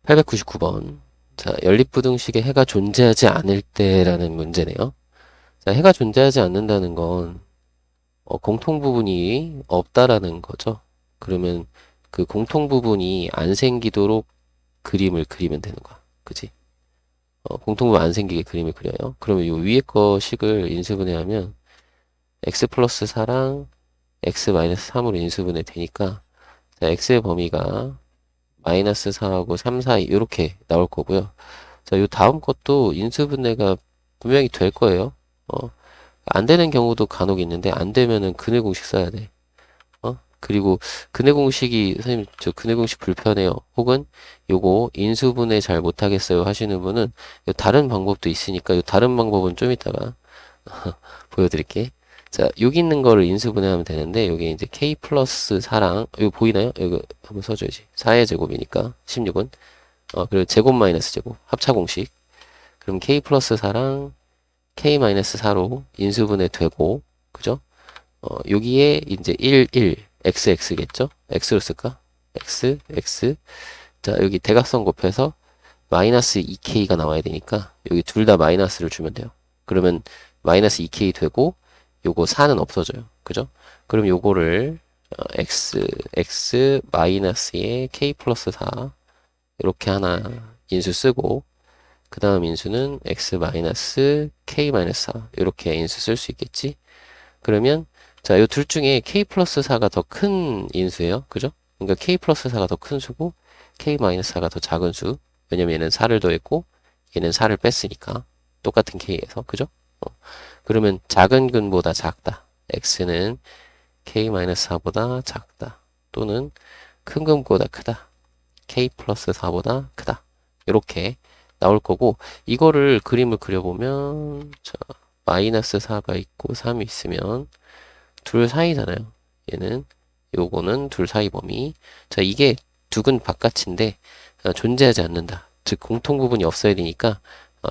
899번. 자, 연립부등식에 해가 존재하지 않을 때라는 문제네요. 자, 해가 존재하지 않는다는 건 공통 부분이 없다라는 거죠. 그러면 그 공통 부분이 안 생기도록 그림을 그리면 되는 거야. 그지? 공통 부분 안 생기게 그림을 그려요. 그러면 이 위에 거 식을 인수분해하면 x 플러스 4랑 x 마이너스 3으로 인수분해 되니까 자, x의 범위가 마이너스 4하고 3 사이 이렇게 나올 거고요. 자, 요 다음 것도 인수분해가 분명히 될 거예요. 안 되는 경우도 간혹 있는데 안 되면은 근해 공식 써야 돼. 그리고 근해 공식이 선생님 저 근해 공식 불편해요. 혹은 요거 인수분해 잘 못하겠어요 하시는 분은 요 다른 방법도 있으니까 요 다른 방법은 좀 이따가 보여드릴게. 자, 여기 있는 거를 인수분해하면 되는데 여기 이제 k 플러스 4랑 이거 보이나요? 이거 한번 써줘야지. 4의 제곱이니까 16은 그리고 제곱 마이너스 제곱 합차 공식. 그럼 k 플러스 4랑 k 마이너스 4로 인수분해 되고 그죠? 여기에 이제 1, 1, x, x겠죠? x로 쓸까? x, x. 자, 여기 대각선 곱해서 마이너스 2k가 나와야 되니까 여기 둘 다 마이너스를 주면 돼요. 그러면 마이너스 2k 되고 요거 4는 없어져요. 그죠? 그럼 요거를 x 마이너스에 k 플러스 4 이렇게 하나 인수 쓰고 그 다음 인수는 x 마이너스 k 마이너스 4 이렇게 인수 쓸 수 있겠지? 그러면 자, 요 둘 중에 k 플러스 4가 더 큰 인수예요. 그죠? 그러니까 k 플러스 4가 더 큰 수고 k 마이너스 4가 더 작은 수. 왜냐면 얘는 4를 더했고 얘는 4를 뺐으니까 똑같은 k에서 그죠? 그러면 작은 근보다 작다. x는 k-4보다 작다. 또는 큰 근보다 크다. k 플러스 4보다 크다. 이렇게 나올 거고 이거를 그림을 그려보면 자, 마이너스 4가 있고 3이 있으면 둘 사이잖아요. 얘는 요거는 둘 사이 범위. 자, 이게 두근 바깥인데 존재하지 않는다. 즉 공통 부분이 없어야 되니까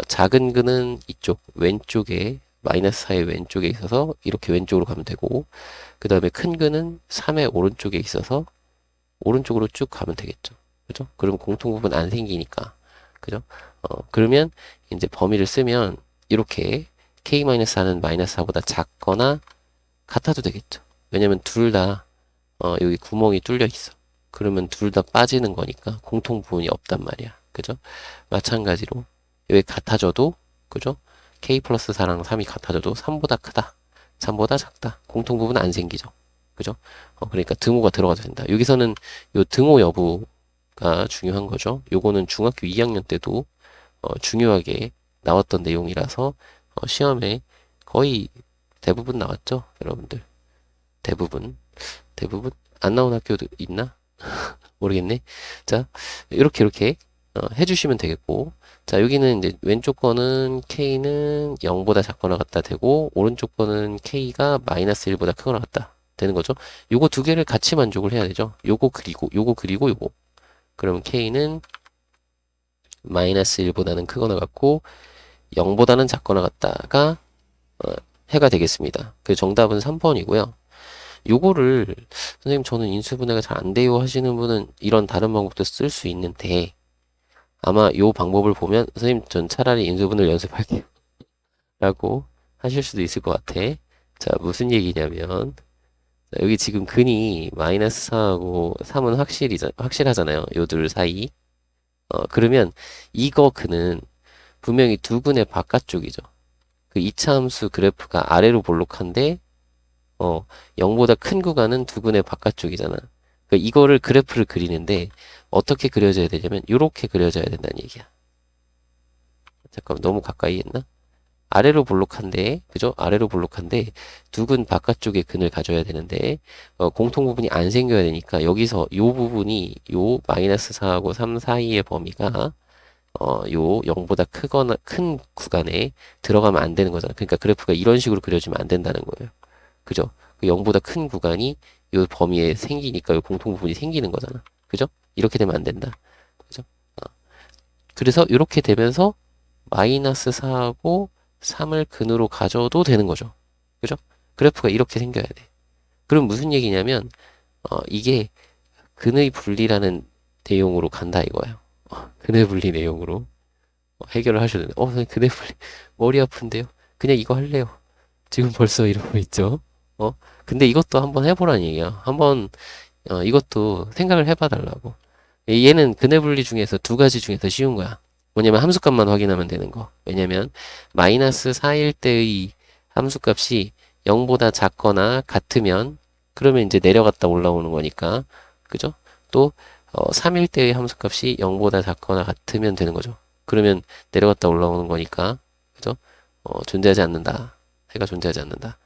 작은 근은 이쪽 왼쪽에 마이너스 4의 왼쪽에 있어서 이렇게 왼쪽으로 가면 되고 그 다음에 큰 근은 3의 오른쪽에 있어서 오른쪽으로 쭉 가면 되겠죠. 그죠? 그러면 공통 부분 안 생기니까. 그죠? 그러면 이제 범위를 쓰면 이렇게 k-4는 마이너스 4보다 작거나 같아도 되겠죠. 왜냐면 둘 다 여기 구멍이 뚫려 있어. 그러면 둘 다 빠지는 거니까 공통 부분이 없단 말이야. 그죠? 마찬가지로 여기 같아져도 그죠? k 플러스 4랑 3이 같아져도 3보다 크다. 3보다 작다. 공통 부분 안 생기죠. 그죠? 그러니까 등호가 들어가도 된다. 여기서는 요 등호 여부가 중요한 거죠. 요거는 중학교 2학년 때도 중요하게 나왔던 내용이라서 시험에 거의 대부분 나왔죠, 여러분들. 대부분 안 나온 학교도 있나? 모르겠네. 자, 이렇게 해주시면 되겠고, 자, 여기는 이제 왼쪽 거는 k는 0보다 작거나 같다 되고, 오른쪽 거는 k가 마이너스 1보다 크거나 같다 되는 거죠. 요거 두 개를 같이 만족을 해야 되죠. 요거 그리고 요거. 그러면 k는 마이너스 1보다는 크거나 같고, 0보다는 작거나 같다가 해가 되겠습니다. 그 정답은 3번이고요. 요거를 선생님 저는 인수분해가 잘 안 돼요 하시는 분은 이런 다른 방법도 쓸 수 있는데 아마 요 방법을 보면 선생님 전 차라리 인수분해를 연습할게요 라고 하실 수도 있을 것 같아. 자, 무슨 얘기냐면 자, 여기 지금 근이 마이너스 4하고 3은 확실하잖아요. 요 둘 사이. 그러면 이거 근은 분명히 두 근의 바깥쪽이죠. 그 이차함수 그래프가 아래로 볼록한데 0보다 큰 구간은 두근의 바깥쪽이잖아. 그러니까 이거를 그래프를 그리는데 어떻게 그려져야 되냐면 이렇게 그려져야 된다는 얘기야. 잠깐 너무 가까이 했나? 아래로 볼록한데 그죠? 아래로 볼록한데 두근 바깥쪽에 근을 가져야 되는데 공통 부분이 안 생겨야 되니까 여기서 요 부분이 요 마이너스 4하고 3 사이의 범위가 요 0보다 크거나 큰 구간에 들어가면 안 되는 거잖아. 그러니까 그래프가 이런 식으로 그려지면 안 된다는 거예요. 그죠? 그 0보다 큰 구간이 이 범위에 생기니까 이 공통 부분이 생기는 거잖아. 그죠? 이렇게 되면 안 된다. 그죠? 그래서 이렇게 되면서 마이너스 4하고 3을 근으로 가져도 되는 거죠. 그죠? 그래프가 이렇게 생겨야 돼. 그럼 무슨 얘기냐면 이게 근의 분리라는 내용으로 간다 이거예요. 근해 분리 내용으로 해결을 하셔야 되는데, 선생님 근해 분리 머리 아픈데요? 그냥 이거 할래요. 지금 벌써 이러고 있죠? 어? 근데 이것도 한번 해보라는 얘기야. 한번 이것도 생각을 해봐 달라고. 얘는 근해 분리 중에서 두 가지 중에서 쉬운 거야. 뭐냐면 함수값만 확인하면 되는 거. 왜냐면 마이너스 4일 때의 함수값이 0보다 작거나 같으면 그러면 이제 내려갔다 올라오는 거니까. 그죠? 또 3일 때의 함수값이 0보다 작거나 같으면 되는 거죠. 그러면 내려갔다 올라오는 거니까. 그죠? 존재하지 않는다. 해가 존재하지 않는다.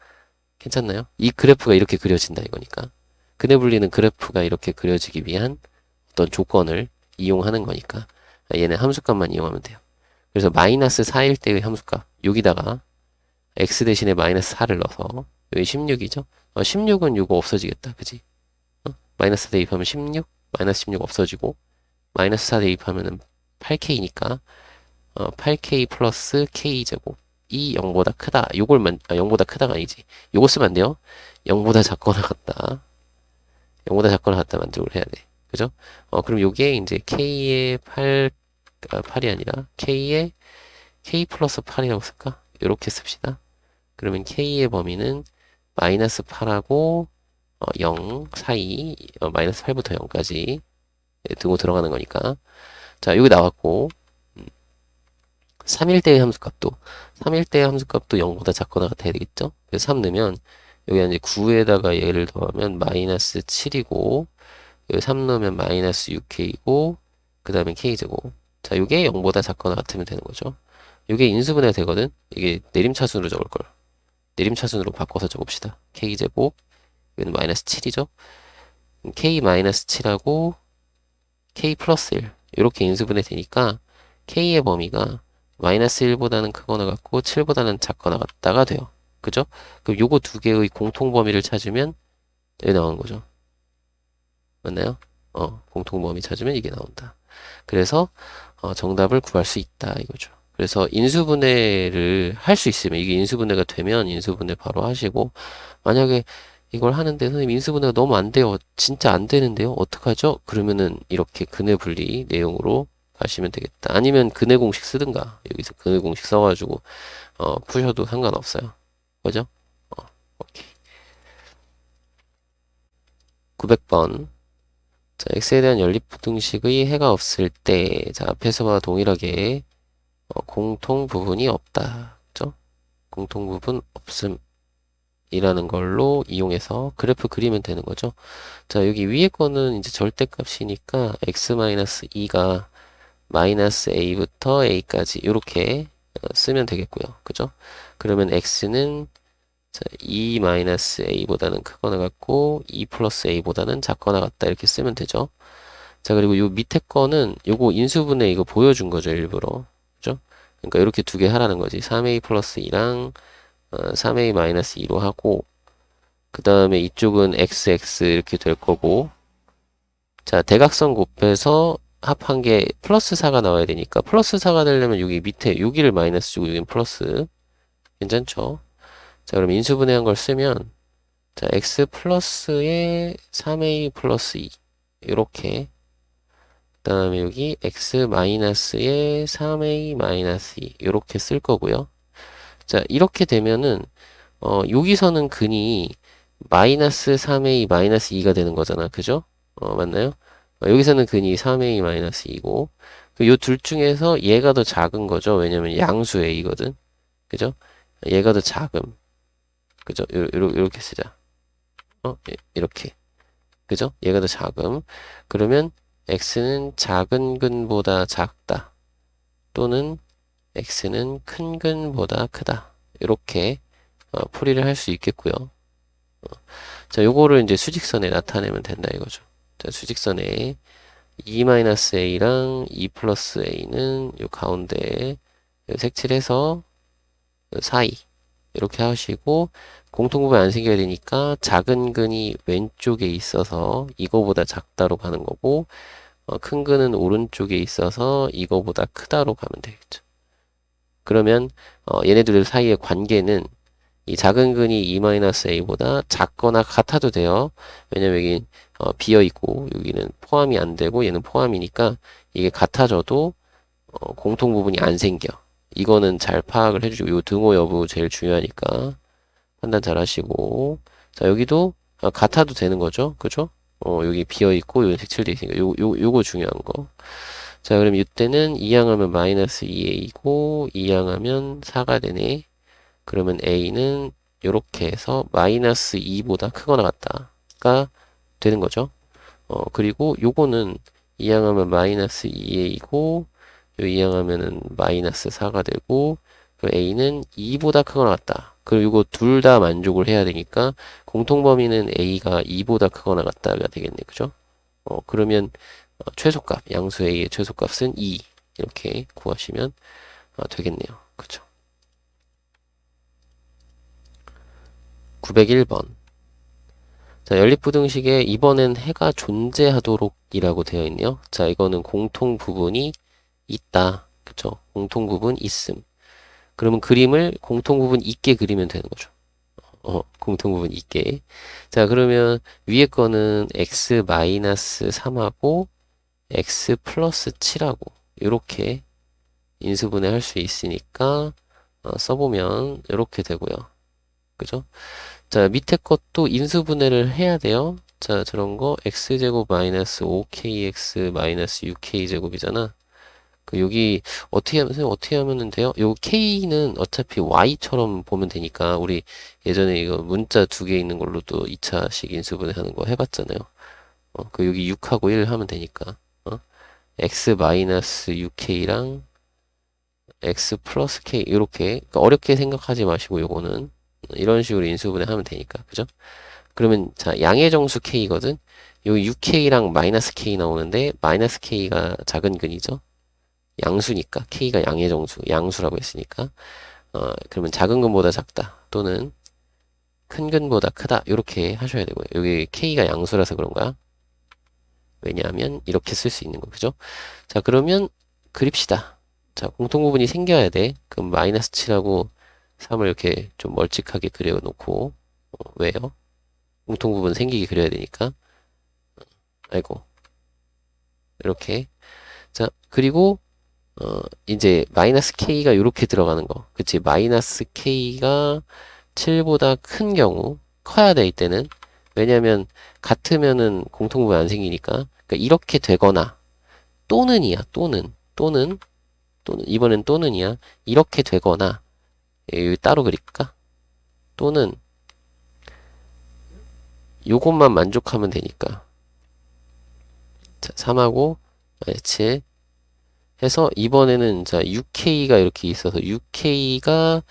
괜찮나요? 이 그래프가 이렇게 그려진다 이거니까. 근해 분리는 그래프가 이렇게 그려지기 위한 어떤 조건을 이용하는 거니까 얘는 함수값만 이용하면 돼요. 그래서 마이너스 4일 때의 함수값 여기다가 x 대신에 마이너스 4를 넣어서 여기 16이죠? 16은 이거 없어지겠다. 그지? 마이너스 4 대입하면 16, 마이너스 16 없어지고 마이너스 4 대입하면은 8k니까 8k 플러스 k제곱 이 0보다 크다. 요걸만 0보다 크다가 아니지. 요거 쓰면 안 돼요. 0보다 작거나 같다. 0보다 작거나 같다 만족을 해야 돼. 그죠? 그럼 요게 이제 k의 8이 아니라 k의 k 플러스 8이라고 쓸까? 요렇게 씁시다. 그러면 k의 범위는 마이너스 8하고 0 사이 마이너스 8부터 0까지 두고 들어가는 거니까 자 여기 나왔고 3일대의 함수값도 3일대의 함수값도 0보다 작거나 같아야 되겠죠? 그래서 3 넣으면 여기 이제 9에다가 얘를 더하면 마이너스 7이고 여기 3 넣으면 마이너스 6k이고 그 다음에 k제곱 자 이게 0보다 작거나 같으면 되는 거죠. 이게 인수분해가 되거든. 이게 내림차순으로 적을걸. 내림차순으로 바꿔서 적읍시다. k제곱 여기는 마이너스 7이죠. k 마이너스 7하고 k 플러스 1 이렇게 인수분해 되니까 k의 범위가 마이너스 1보다는 크거나 같고 7보다는 작거나 같다가 돼요. 그죠? 그럼 요거 두 개의 공통 범위를 찾으면 여기 나오는 거죠. 맞나요? 공통 범위 찾으면 이게 나온다. 그래서 정답을 구할 수 있다 이거죠. 그래서 인수분해를 할 수 있으면 이게 인수분해가 되면 인수분해 바로 하시고 만약에 이걸 하는데 선생님 인수분해가 너무 안 돼요. 진짜 안 되는데요. 어떡하죠? 그러면은 이렇게 근해 분리 내용으로 가시면 되겠다. 아니면 근해 공식 쓰든가 여기서 근해 공식 써가지고 푸셔도 상관없어요. 그죠? 오케이. 900번. 자, x에 대한 연립부등식의 해가 없을 때, 자, 앞에서와 동일하게 공통 부분이 없다. 그죠? 공통 부분 없음이라는 걸로 이용해서 그래프 그리면 되는 거죠. 자, 여기 위에 거는 이제 절대값이니까 x-2가 마이너스 a부터 a까지 이렇게 쓰면 되겠고요. 그죠? 그러면 x는 자, 2-a보다는 크거나 같고 2 플러스 a보다는 작거나 같다 이렇게 쓰면 되죠. 자, 그리고 요 밑에 거는 요거 인수분해 이거 보여준 거죠, 일부러. 그죠? 그러니까 이렇게 두 개 하라는 거지. 3a 플러스 2랑 3a 마이너스 2로 하고 그 다음에 이쪽은 xx 이렇게 될 거고 자, 대각선 곱해서 합한 게 플러스 4가 나와야 되니까 플러스 4가 되려면 여기 밑에 여기를 마이너스 주고 여기는 플러스 괜찮죠? 자, 그럼 인수분해한 걸 쓰면 자, x 플러스에 3a 플러스 2 이렇게 그 다음에 여기 x 마이너스에 3a 마이너스 2 이렇게 쓸 거고요. 자, 이렇게 되면은 여기서는 근이 마이너스 3a 마이너스 2가 되는 거잖아. 그죠? 맞나요? 여기서는 근이 3a 마이너스 2고 요 둘 중에서 얘가 더 작은 거죠. 왜냐면 양수 a거든. 그죠? 얘가 더 작음. 그죠? 요렇게 쓰자. 이렇게. 그죠? 얘가 더 작음. 그러면 x는 작은 근보다 작다. 또는 x는 큰 근보다 크다. 이렇게 풀이를 할 수 있겠고요. 자, 요거를 이제 수직선에 나타내면 된다 이거죠. 자, 수직선에 2-a랑 2 플러스 a는 요 가운데에 색칠해서 사이 이렇게 하시고 공통부분 안 생겨야 되니까 작은 근이 왼쪽에 있어서 이거보다 작다로 가는 거고 큰 근은 오른쪽에 있어서 이거보다 크다로 가면 되겠죠. 그러면 얘네들 사이의 관계는 이 작은 근이 2-a보다 작거나 같아도 돼요. 왜냐면 여기 비어 있고 여기는 포함이 안 되고 얘는 포함이니까 이게 같아져도 공통 부분이 안 생겨. 이거는 잘 파악을 해주시고 요 등호 여부 제일 중요하니까 판단 잘 하시고. 자, 여기도 같아도 되는 거죠. 그죠? 여기 비어 있고 여기 색칠되어 있으니까 요거 중요한 거. 자, 그럼 이때는 이항하면 마이너스 2a고 이항하면 4가 되네. 그러면 a는 요렇게 해서 마이너스 2보다 크거나 같다가 되는 거죠. 그리고 요거는 이항하면 마이너스 2a이고 요 이항하면은 마이너스 4가 되고 그 a는 2보다 크거나 같다. 그리고 이거 둘 다 만족을 해야 되니까 공통범위는 a가 2보다 크거나 같다가 되겠네. 그죠? 그러면 최소값, 양수 a의 최소값은 2 이렇게 구하시면 되겠네요. 그죠? 901번. 자, 연립부등식에 이번엔 해가 존재하도록 이라고 되어 있네요. 자, 이거는 공통 부분이 있다. 그쵸? 공통 부분 있음. 그러면 그림을 공통 부분 있게 그리면 되는 거죠. 공통 부분 있게. 자, 그러면 위에 거는 x-3하고 x 플러스 7하고 이렇게 인수분해 할 수 있으니까 써보면 이렇게 되고요. 그죠? 자, 밑에 것도 인수분해를 해야 돼요. 자, 저런 거 x제곱 마이너스 5kx 마이너스 6k제곱이잖아. 여기 어떻게 하면은 돼요? 요 k는 어차피 y처럼 보면 되니까 우리 예전에 이거 문자 두 개 있는 걸로도 2차식 인수분해 하는 거 해봤잖아요. 여기 6하고 1 하면 되니까. x 마이너스 6k랑 x 플러스 k 이렇게 그러니까 어렵게 생각하지 마시고 요거는 이런 식으로 인수분해 하면 되니까 그죠? 그러면 자 양의 정수 k거든. 요 6k랑 마이너스 k 나오는데 마이너스 k가 작은 근이죠. 양수니까 k가 양의 정수 양수라고 했으니까 그러면 작은 근보다 작다 또는 큰 근보다 크다 이렇게 하셔야 되고요. 여기 k가 양수라서 그런 거야. 왜냐하면 이렇게 쓸 수 있는 거 그죠? 자 그러면 그립시다. 자 공통부분이 생겨야 돼. 그럼 마이너스 7하고 3을 이렇게 좀 멀찍하게 그려놓고 왜요? 공통부분 생기게 그려야 되니까 아이고 이렇게 자 그리고 이제 마이너스 k가 이렇게 들어가는 거 그치 마이너스 k가 7보다 큰 경우 커야 돼 이때는 왜냐면 같으면은 공통부분 안 생기니까 그러니까 이렇게 되거나 또는이야 또는 이번엔 또는이야 이렇게 되거나 여기 따로 그릴까 또는 요것만 만족하면 되니까 자 3하고 7 해서 이번에는 자 6K가 이렇게 있어서 6K가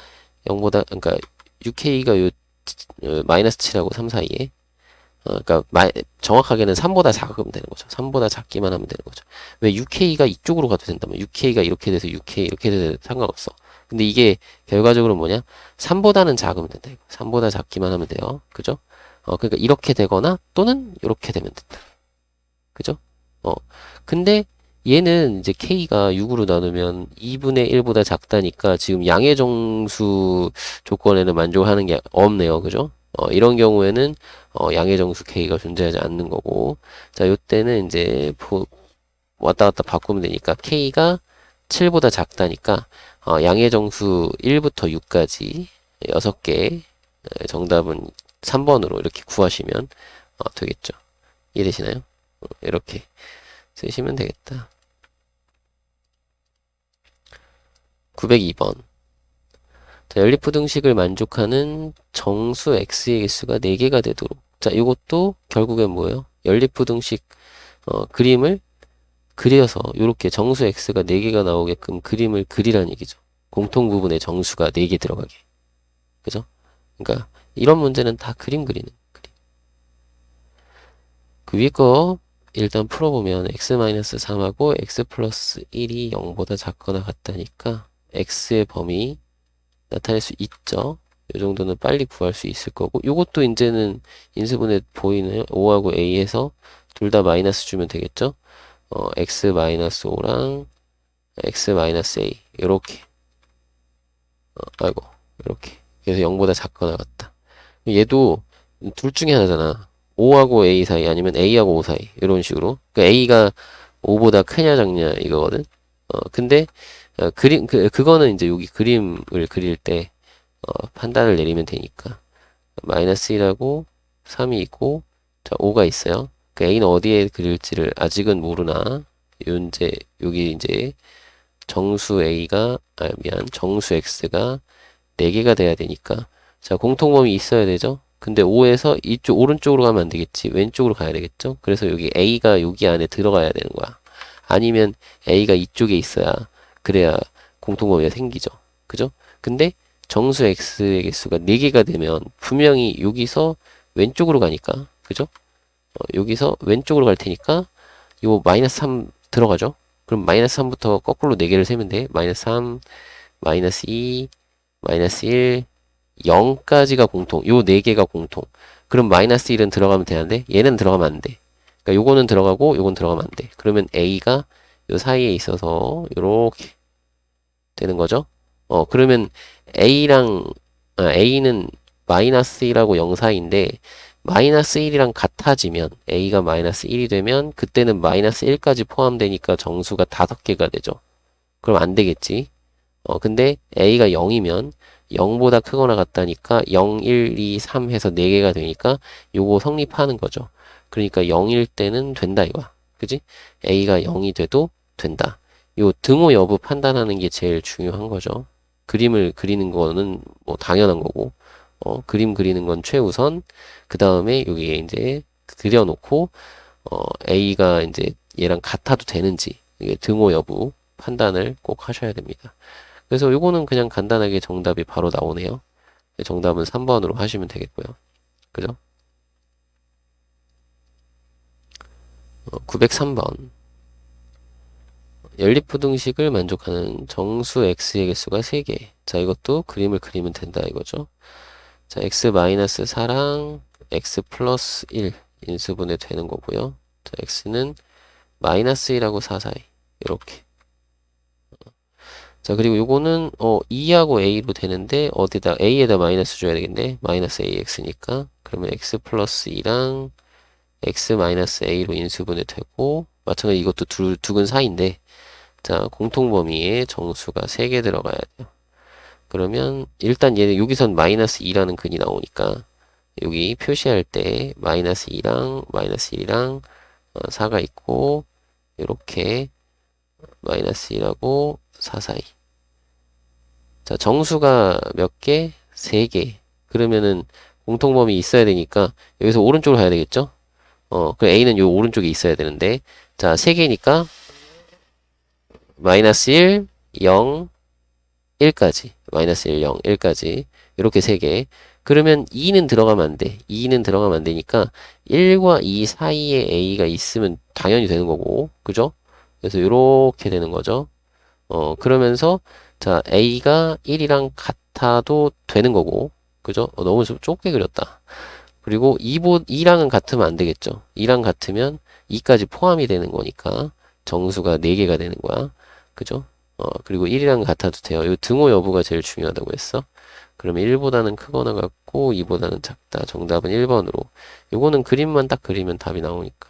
0보다 그러니까 6K가 요 마이너스 7하고 3 사이에 그러니까 정확하게는 3보다 작으면 되는 거죠. 3보다 작기만 하면 되는 거죠. 왜 6K가 이쪽으로 가도 된다면 6K가 이렇게 돼서 6K 이렇게 돼도 상관없어. 근데 이게 결과적으로 뭐냐? 3보다는 작으면 된다. 3보다 작기만 하면 돼요. 그죠? 그러니까 이렇게 되거나 또는 이렇게 되면 된다. 그죠? 근데 얘는 이제 k가 6으로 나누면 2분의 1보다 작다니까 지금 양의 정수 조건에는 만족하는 게 없네요. 그죠? 이런 경우에는 양의 정수 k가 존재하지 않는 거고 자 요때는 이제 왔다 갔다 바꾸면 되니까 k가 7보다 작다니까 양의 정수 1부터 6까지 6개 정답은 3번으로 이렇게 구하시면 되겠죠. 이해되시나요? 이렇게 쓰시면 되겠다. 902번. 자, 연립부등식을 만족하는 정수 x의 개수가 4개가 되도록. 자, 이것도 결국엔 뭐예요? 연립부등식 그림을 그려서 이렇게 정수 x가 4개가 나오게끔 그림을 그리라는 얘기죠. 공통 부분에 정수가 4개 들어가게. 그죠? 그러니까 이런 문제는 다 그림 그리는 그림. 그 위에 거 일단 풀어보면 x-3하고 x 플러스 1이 0보다 작거나 같다니까 x의 범위 나타낼 수 있죠. 이 정도는 빨리 구할 수 있을 거고 요것도 이제는 인수분해 보이네요. 5하고 a 해서 둘 다 마이너스 주면 되겠죠. x-5랑 x-a 이렇게 아이고 이렇게 그래서 0보다 작거나 같다. 얘도 둘 중에 하나잖아. 5하고 A 사이 아니면 A하고 5 사이 이런 식으로. 그러니까 A가 5보다 크냐 작냐 이거거든. 근데 그거는 이제 여기 그림을 그릴 때 판단을 내리면 되니까 마이너스 1하고 3이 있고 자 5가 있어요. 그 A는 어디에 그릴지를 아직은 모르나 이제 여기 이제 정수 A가 미안 정수 X가 4개가 돼야 되니까 자 공통범위 있어야 되죠. 근데 5에서 이쪽 오른쪽으로 가면 안 되겠지. 왼쪽으로 가야 되겠죠. 그래서 여기 A가 여기 안에 들어가야 되는 거야. 아니면 A가 이쪽에 있어야 그래야 공통범위가 생기죠. 그죠? 근데 정수 X의 개수가 4개가 되면 분명히 여기서 왼쪽으로 가니까 그죠? 여기서 왼쪽으로 갈 테니까 요 마이너스 3 들어가죠. 그럼 마이너스 3부터 거꾸로 4개를 세면 돼. 마이너스 3, 마이너스 2, 마이너스 1, 0까지가 공통. 요 4개가 공통. 그럼 마이너스 1은 들어가면 되는데 얘는 들어가면 안 돼. 그러니까 요거는 들어가고 요건 들어가면 안 돼. 그러면 A가 요 사이에 있어서 요렇게 되는 거죠. 그러면 A는 마이너스 1하고 0 사이인데 마이너스 1이랑 같아지면 A가 마이너스 1이 되면 그때는 마이너스 1까지 포함되니까 정수가 5개가 되죠. 그럼 안 되겠지. 근데 A가 0이면 0보다 크거나 같다니까 0, 1, 2, 3 해서 4개가 되니까 요거 성립하는 거죠. 그러니까 0일 때는 된다 이거야. 그지? A가 0이 돼도 된다. 요 등호 여부 판단하는 게 제일 중요한 거죠. 그림을 그리는 거는 뭐 당연한 거고, 그림 그리는 건 최우선. 그 다음에 여기에 이제 그려놓고, A가 이제 얘랑 같아도 되는지, 이게 등호 여부 판단을 꼭 하셔야 됩니다. 그래서 요거는 그냥 간단하게 정답이 바로 나오네요. 정답은 3번으로 하시면 되겠고요. 그죠? 903번. 연립부등식을 만족하는 정수 x의 개수가 3개. 자, 이것도 그림을 그리면 된다 이거죠. 자, x-4랑 x 플러스 1 인수분해 되는 거고요. 자, x는 마이너스 1하고 4 사이. 이렇게. 자, 그리고 요거는 2하고 a로 되는데 어디다 a에다 마이너스 줘야 되겠네. 마이너스 ax니까. 그러면 x 플러스 2랑 x 마이너스 a로 인수분해 되고 마찬가지 이것도 두근 사이인데 자, 공통범위에 정수가 3개 들어가야 돼요. 그러면 일단 얘는 여기선 마이너스 2라는 근이 나오니까 여기 표시할 때 마이너스 2랑 마이너스 1이랑 4가 있고 이렇게 마이너스 1하고 4 사이. 자, 정수가 몇 개? 3개. 그러면은 공통범위 있어야 되니까 여기서 오른쪽으로 가야 되겠죠? 그 A는 요 오른쪽에 있어야 되는데 자, 3개니까 마이너스 1, 0, 1까지. 마이너스 1, 0, 1까지. 이렇게 3개. 그러면 2는 들어가면 안 돼. 2는 들어가면 안 되니까 1과 2 사이에 A가 있으면 당연히 되는 거고. 그죠? 그래서 이렇게 되는 거죠. 그러면서 자, A가 1이랑 같아도 되는 거고. 그죠? 너무 좀 좁게 그렸다. 그리고 2랑은 같으면 안 되겠죠. 2랑 같으면 2까지 포함이 되는 거니까 정수가 4개가 되는 거야. 그죠? 그리고 1이랑 같아도 돼요. 이 등호 여부가 제일 중요하다고 했어. 그러면 1보다는 크거나 같고 2보다는 작다. 정답은 1번으로. 요거는 그림만 딱 그리면 답이 나오니까.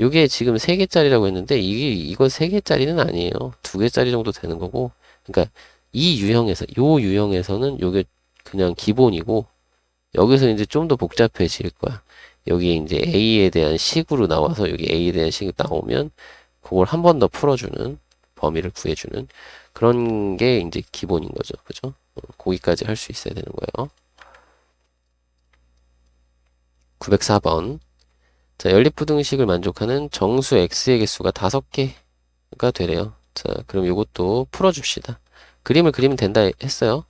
요게 지금 3개짜리라고 했는데 이거 3개짜리는 아니에요. 2개짜리 정도 되는 거고. 그러니까 요 유형에서는 요게 그냥 기본이고 여기서 이제 좀 더 복잡해질 거야. 여기 이제 A에 대한 식으로 나와서 여기 A에 대한 식이 나오면 그걸 한 번 더 풀어주는 범위를 구해주는 그런 게 이제 기본인 거죠. 그죠? 거기까지 할 수 있어야 되는 거예요. 904번. 자, 연립부등식을 만족하는 정수 x의 개수가 5개가 되래요. 자, 그럼 이것도 풀어줍시다. 그림을 그리면 된다 했어요.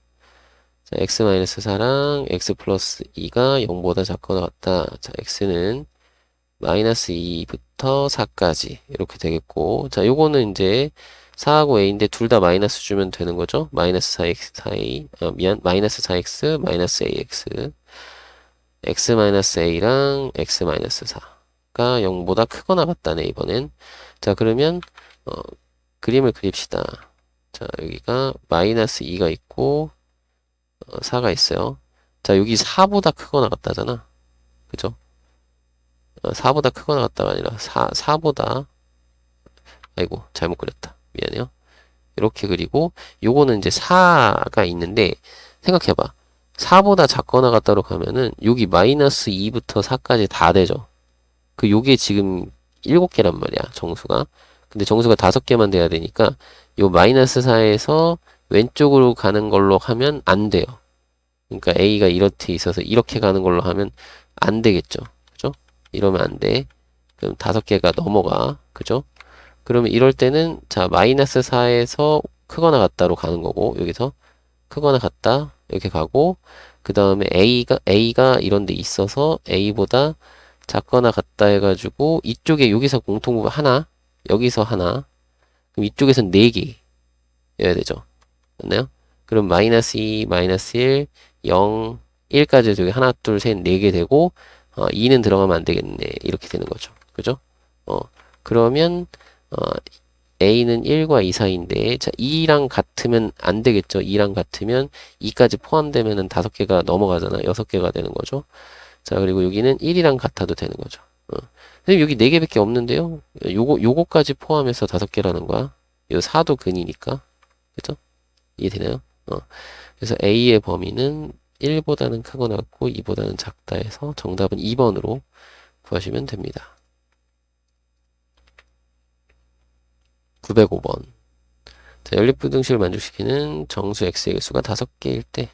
자, x-4랑 x 플러스 2가 0보다 작거나 같다. 자, x는 마이너스 2부터 4까지 이렇게 되겠고 자, 요거는 이제 4하고 a인데 둘 다 마이너스 주면 되는 거죠. 마이너스 4x, 4a, 마이너스 4x, 마이너스 ax x 마이너스 a랑 x 마이너스 4가 0보다 크거나 같다네 이번엔. 자, 그러면 그림을 그립시다. 자, 여기가 마이너스 2가 있고 4가 있어요. 자, 여기 4보다 크거나 같다잖아. 그죠? 4보다 크거나 같다가 아니라 4보다, 아이고, 잘못 그렸다. 미안해요. 이렇게 그리고, 요거는 이제 4가 있는데, 생각해봐. 4보다 작거나 같다로 가면은, 여기 마이너스 2부터 4까지 다 되죠. 요게 지금 7개란 말이야, 정수가. 근데 정수가 5개만 돼야 되니까, 요 마이너스 4에서 왼쪽으로 가는 걸로 하면 안 돼요. 그러니까 A가 이렇게 있어서 이렇게 가는 걸로 하면 안 되겠죠. 그죠? 이러면 안 돼. 그럼 5개가 넘어가. 그죠? 그러면 이럴 때는 자 마이너스 4에서 크거나 같다로 가는 거고 여기서 크거나 같다 이렇게 가고 그 다음에 A가 이런 데 있어서 A보다 작거나 같다 해가지고 이쪽에 여기서 공통부 하나 여기서 하나 그럼 이쪽에선 4개 여야 되죠. 맞나요? 그럼 마이너스 2, 마이너스 1, 0, 1까지 저기 하나, 둘, 셋, 4개 되고 2는 들어가면 안 되겠네. 이렇게 되는 거죠. 그죠? 그러면 A는 1과 2 사이인데 자 2랑 같으면 안 되겠죠. 2랑 같으면 2까지 포함되면은 5개가 넘어가잖아. 6개가 되는 거죠. 자 그리고 여기는 1이랑 같아도 되는 거죠. 선생님 여기 4개밖에 없는데요. 요거까지 포함해서 5개라는 거야. 요 4도 근이니까. 그죠? 이해되나요? 그래서 A의 범위는 1보다는 크거나 같고 2보다는 작다 해서 정답은 2번으로 구하시면 됩니다. 905번. 자, 연립부등식을 만족시키는 정수 x의 개수가 5개일 때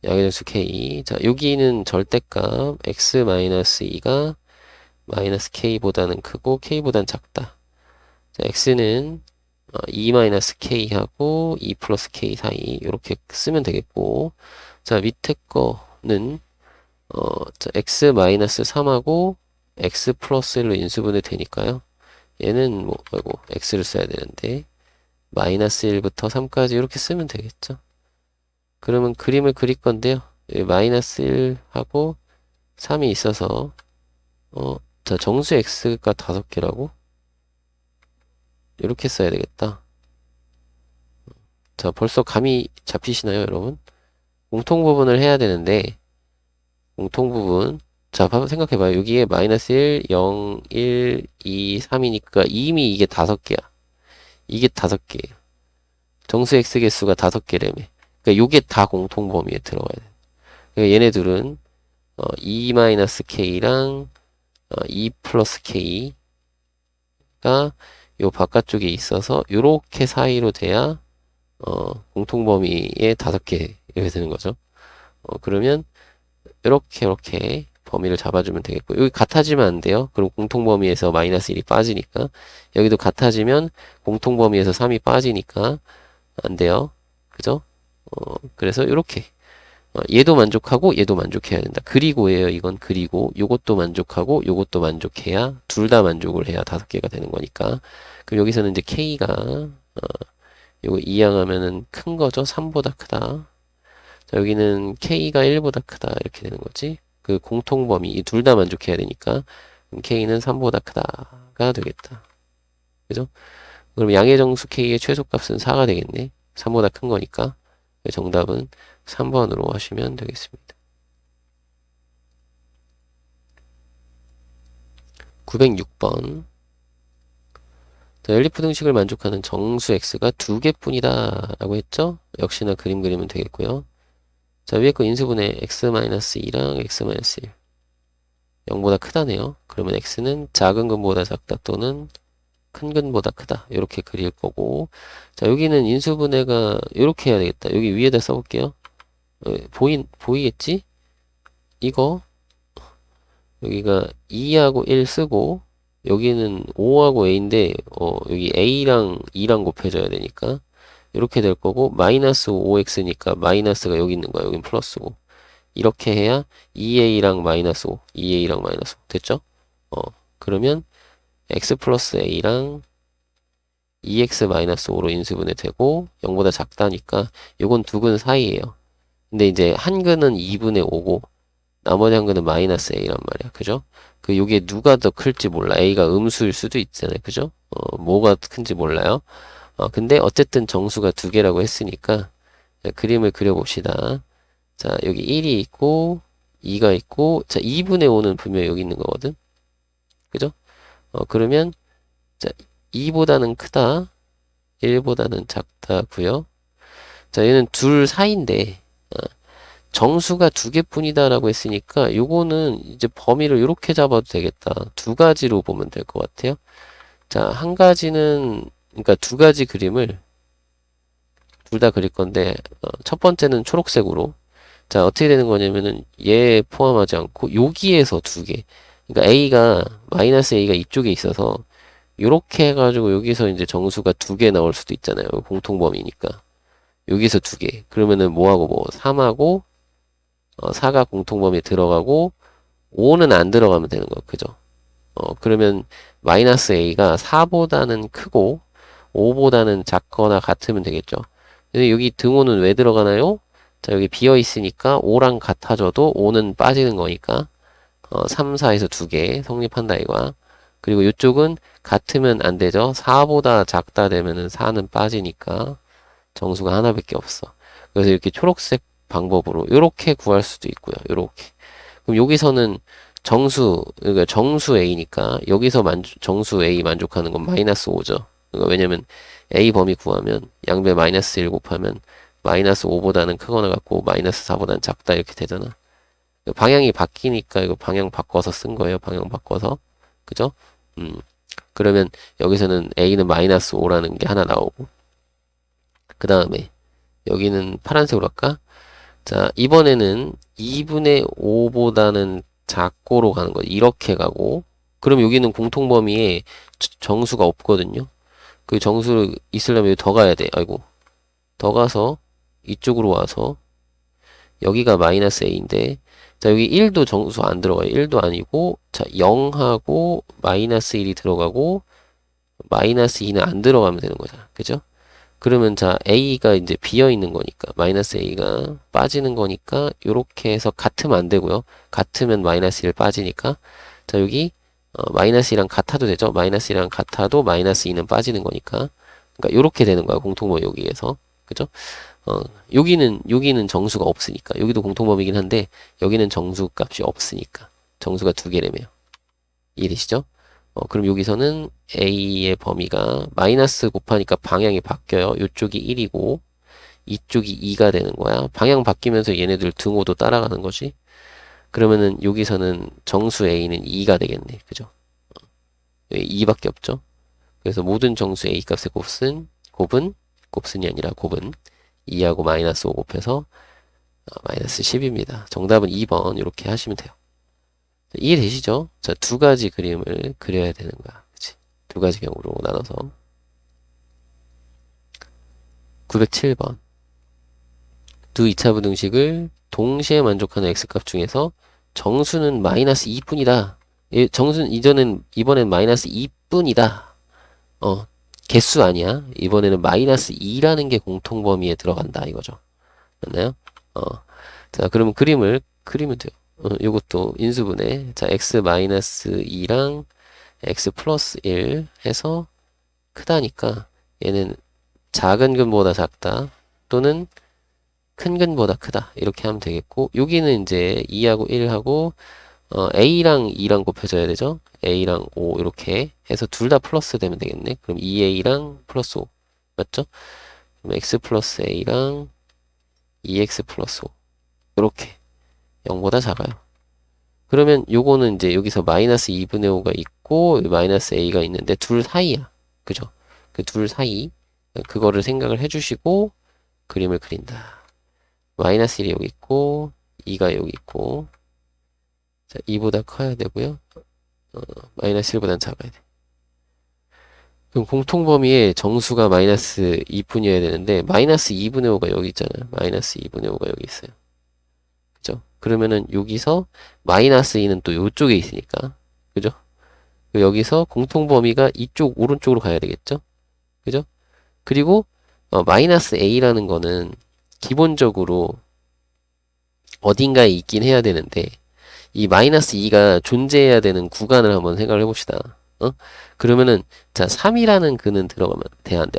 양의 정수 k. 자, 여기는 절대값 x-2가 마이너스 k보다는 크고 k보다는 작다. 자, x는 2-k하고 2 플러스 k 사이 이렇게 쓰면 되겠고 자 밑에 거는 자, x-3하고 x 플러스 1로 인수분해 되니까요 얘는 뭐 아이고 x를 써야 되는데 마이너스 1부터 3까지 이렇게 쓰면 되겠죠. 그러면 그림을 그릴 건데요 여기 마이너스 1하고 3이 있어서 자 정수 x가 5개라고 이렇게 써야 되겠다. 자, 벌써 감이 잡히시나요, 여러분? 공통부분을 해야 되는데, 공통부분. 자, 생각해봐요. 여기에 마이너스 1, 0, 1, 2, 3이니까 이미 이게 5개야. 이게 5개예요. 정수 x 개수가 5개라며. 그러니까 요게 다 공통범위에 들어가야 돼. 그러니까 얘네들은 2-k랑 2 플러스 k가 요 바깥쪽에 있어서 요렇게 사이로 돼야 공통범위에 5개 이렇게 되는 거죠. 그러면 이렇게 범위를 잡아주면 되겠고 여기 같아지면 안 돼요. 그럼 공통범위에서 마이너스 1이 빠지니까 여기도 같아지면 공통범위에서 3이 빠지니까 안 돼요. 그죠? 그래서 이렇게 얘도 만족하고 얘도 만족해야 된다. 그리고예요. 이건 그리고 요것도 만족하고 요것도 만족해야 둘 다 만족을 해야 5개가 되는 거니까 그럼 여기서는 이제 K가 요거 이항하면은 큰 거죠. 3보다 크다. 자, 여기는 K가 1보다 크다. 이렇게 되는 거지. 그 공통범위, 이 둘 다 만족해야 되니까, 그럼 K는 3보다 크다가 되겠다. 그죠? 그럼 양의 정수 K의 최소값은 4가 되겠네. 3보다 큰 거니까. 정답은 3번으로 하시면 되겠습니다. 906번. 연립부등식을 만족하는 정수 x가 2개뿐이다 라고 했죠? 역시나 그림 그리면 되겠고요. 자, 위에 거 인수분해 x-2랑 x-1 0보다 크다네요. 그러면 x는 작은 근보다 작다 또는 큰 근보다 크다 이렇게 그릴 거고 자 여기는 인수분해가 이렇게 해야 되겠다. 여기 위에다 써볼게요. 보이겠지? 이거 여기가 2하고 1 쓰고 여기는 5하고 a인데 여기 a랑 2랑 곱해줘야 되니까 이렇게 될 거고 마이너스 5x니까 마이너스가 여기 있는 거야. 여긴 플러스고 이렇게 해야 2a랑 마이너스 5 2a랑 마이너스 5 됐죠? 그러면 x 플러스 a랑 2x 마이너스 5로 인수분해 되고 0보다 작다니까 요건 두 근 사이에요. 근데 이제 한 근은 2분의 5고 나머지 한 근은 마이너스 a란 말이야. 그죠? 요게 누가 더 클지 몰라. a가 음수일 수도 있잖아요. 그죠? 뭐가 큰지 몰라요. 근데 어쨌든 정수가 2개라고 했으니까 그림을 그려봅시다. 자, 여기 1이 있고 2가 있고, 자, 2분의 5는 분명히 여기 있는 거거든. 그죠? 그러면 자, 2보다는 크다, 1보다는 작다고요. 자, 얘는 둘 사이인데 정수가 두 개뿐이다라고 했으니까 요거는 이제 범위를 이렇게 잡아도 되겠다. 두 가지로 보면 될 것 같아요. 자, 한 가지는, 그러니까 두 가지 그림을 둘 다 그릴 건데 첫 번째는 초록색으로. 자, 어떻게 되는 거냐면은 얘 포함하지 않고 여기에서 두 개. 그러니까 A가 마이너스 A가 이쪽에 있어서 요렇게 해가지고 여기서 이제 정수가 두 개 나올 수도 있잖아요. 공통범위니까. 여기서 두 개. 그러면은 뭐하고 뭐 3하고 4가 공통범위에 들어가고 5는 안 들어가면 되는 거. 그죠? 그러면 마이너스 A가 4보다는 크고 5보다는 작거나 같으면 되겠죠. 근데 여기 등호는 왜 들어가나요? 자, 여기 비어 있으니까 5랑 같아져도 5는 빠지는 거니까 3, 4에서 두 개 성립한다 이거야. 그리고 이쪽은 같으면 안 되죠. 4보다 작다 되면은 4는 빠지니까 정수가 하나밖에 없어. 그래서 이렇게 초록색 방법으로 이렇게 구할 수도 있고요. 이렇게. 그럼 여기서는 그러니까 정수 A니까 여기서 정수 A 만족하는 건 마이너스 5죠. 그러니까 왜냐면 A 범위 구하면 양변 마이너스 1 곱하면 마이너스 5보다는 크거나 같고 마이너스 4보다는 작다 이렇게 되잖아. 방향이 바뀌니까 이거 방향 바꿔서 쓴 거예요. 방향 바꿔서. 그죠? 음. 그러면 여기서는 A는 마이너스 5라는 게 하나 나오고 그 다음에 여기는 파란색으로 할까? 자, 이번에는 2분의 5보다는 작고로 가는 거예요. 이렇게 가고 그럼 여기는 공통범위에 정수가 없거든요. 그 정수 있으려면 여기 더 가야 돼. 아이고. 더 가서 이쪽으로 와서 여기가 마이너스 A인데 자, 여기 1도 정수 안 들어가요. 1도 아니고 자, 0하고 마이너스 1이 들어가고 마이너스 2는 안 들어가면 되는 거잖아. 그죠? 그러면 자, A가 이제 비어 있는 거니까 마이너스 A가 빠지는 거니까 요렇게 해서 같으면 안 되고요. 같으면 마이너스 1 빠지니까 자, 여기 마이너스 2랑 같아도 되죠. 마이너스 2랑 같아도 마이너스 2는 빠지는 거니까 그러니까 요렇게 되는 거야. 공통범위 여기에서. 그죠? 여기는 정수가 없으니까. 여기도 공통범위긴 한데, 여기는 정수 값이 없으니까. 정수가 두 개라며요. 이해되시죠? 그럼 여기서는 A의 범위가 마이너스 곱하니까 방향이 바뀌어요. 이쪽이 1이고, 이쪽이 2가 되는 거야. 방향 바뀌면서 얘네들 등호도 따라가는 거지. 그러면은 여기서는 정수 A는 2가 되겠네. 그죠? 여기 2밖에 없죠? 그래서 모든 정수 A 값의 곱은이 아니라 곱은 2하고 마이너스 5 곱해서 마이너스 10입니다. 정답은 2번 이렇게 하시면 돼요. 이해되시죠? 자, 두 가지 그림을 그려야 되는 거야. 그치? 두 가지 경우로 나눠서 907번 두 2차 부등식을 동시에 만족하는 x값 중에서 정수는 마이너스 2뿐이다. 정수는 이번엔 마이너스 2뿐이다. 개수 아니야. 이번에는 마이너스 2라는 게 공통범위에 들어간다 이거죠. 맞나요? 자, 그러면 그림을 그리면 돼요. 요것도 인수분해. 자, x 마이너스 2랑 x 플러스 1 해서 크다니까 얘는 작은 근보다 작다 또는 큰 근보다 크다 이렇게 하면 되겠고 여기는 이제 2하고 1하고 A랑 2랑 곱해줘야 되죠. A랑 5 이렇게 해서 둘 다 플러스 되면 되겠네. 그럼 2A랑 플러스 5 맞죠? 그럼 X 플러스 A랑 2X 플러스 5 이렇게 0보다 작아요. 그러면 요거는 이제 여기서 마이너스 2분의 5가 있고 마이너스 A가 있는데 둘 사이야. 그죠? 그 둘 사이 그거를 생각을 해주시고 그림을 그린다. 마이너스 1이 여기 있고 2가 여기 있고 자, 2보다 커야 되고요. 마이너스 1보다는 작아야 돼. 그럼 공통범위에 정수가 마이너스 2분이어야 되는데 마이너스 2분의 5가 여기 있잖아요. 마이너스 2분의 5가 여기 있어요. 그죠? 그러면은 여기서 마이너스 2는 또 이쪽에 있으니까 그죠? 여기서 공통범위가 이쪽 오른쪽으로 가야 되겠죠? 그죠? 그리고 마이너스 a라는 거는 기본적으로 어딘가에 있긴 해야 되는데 이 마이너스 2가 존재해야 되는 구간을 한번 생각을 해봅시다. 그러면은 자 3이라는 근은 들어가면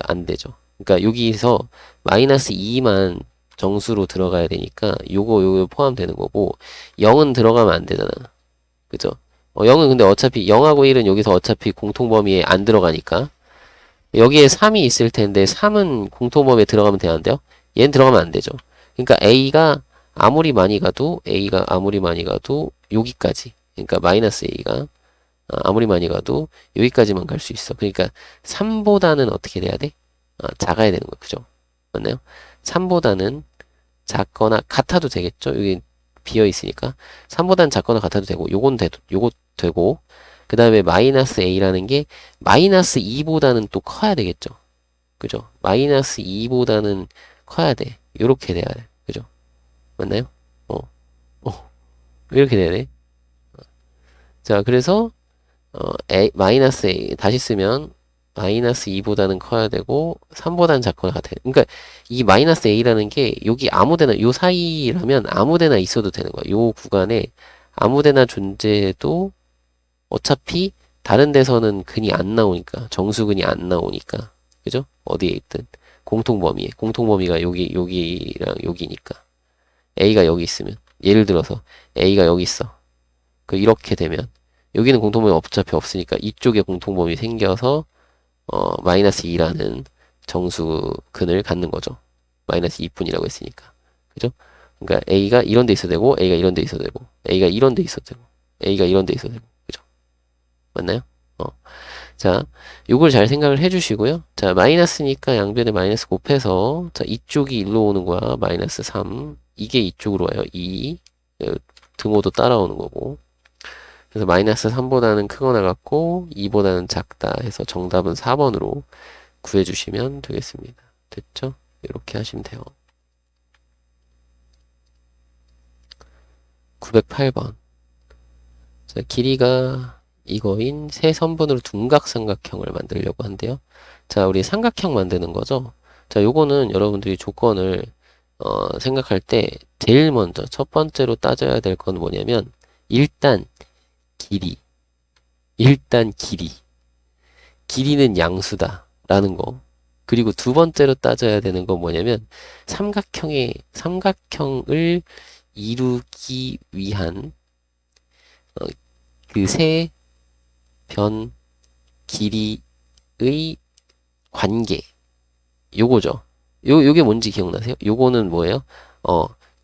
안 되죠. 그러니까 여기서 마이너스 2만 정수로 들어가야 되니까 요거 포함되는 거고 0은 들어가면 안 되잖아. 그죠? 0은 근데 어차피 0하고 1은 여기서 어차피 공통범위에 안 들어가니까 여기에 3이 있을 텐데 3은 공통범위에 들어가면 돼야 안 돼요? 얘는 들어가면 안 되죠. 그러니까 A가 아무리 많이 가도 여기까지. 그러니까 마이너스 A가 아무리 많이 가도 여기까지만 갈 수 있어. 그러니까 3보다는 어떻게 돼야 돼? 작아야 되는 거야. 그죠? 맞나요? 3보다는 작거나 같아도 되겠죠? 여기 비어 있으니까 3보다는 작거나 같아도 되고 요거 되고 그 다음에 마이너스 A라는 게 마이너스 2보다는 또 커야 되겠죠? 그죠? 마이너스 2보다는 커야 돼. 요렇게 돼야 돼. 그죠? 맞나요? 어, 이렇게 돼야 돼. 자, 그래서 마이너스 A 다시 쓰면 마이너스 2보다는 커야 되고 3보다는 작거나 같아요. 그러니까 이 마이너스 A라는 게 여기 아무데나 요 사이라면 아무데나 있어도 되는 거야. 요 구간에 아무데나 존재해도 어차피 다른 데서는 근이 안 나오니까 정수근이 안 나오니까 그죠? 어디에 있든 공통범위가 여기랑 여기니까 A가 여기 있으면 예를 들어서 A가 여기 있어. 이렇게 되면 여기는 공통범위 어차피 없으니까 이쪽에 공통범위 생겨서 마이너스 2라는 정수근을 갖는 거죠. 마이너스 2분이라고 했으니까. 그죠? 그러니까 A가 이런 데 있어도 되고 A가 이런 데 있어도 되고 A가 이런 데 있어도 되고 A가 이런 데 있어도 되고 그죠? 맞나요? 자, 요걸 잘 생각을 해주시고요. 자, 마이너스니까 양변에 마이너스 곱해서 자, 이쪽이 일로 오는 거야. 마이너스 3 이게 이쪽으로 와요. 2 등호도 따라오는 거고 그래서 마이너스 3보다는 크거나 같고 2보다는 작다 해서 정답은 4번으로 구해주시면 되겠습니다. 됐죠? 이렇게 하시면 돼요. 908번. 자, 길이가 이거인 세 선분으로 둔각삼각형을 만들려고 한대요. 자, 우리 삼각형 만드는 거죠. 자, 요거는 여러분들이 조건을 생각할 때 제일 먼저 첫 번째로 따져야 될 건 뭐냐면 일단 길이. 길이는 양수다 라는 거. 그리고 두 번째로 따져야 되는 건 뭐냐면 삼각형을 이루기 위한 그 세 변 길이의 관계. 요거죠. 요게 뭔지 기억나세요? 요거는 뭐예요?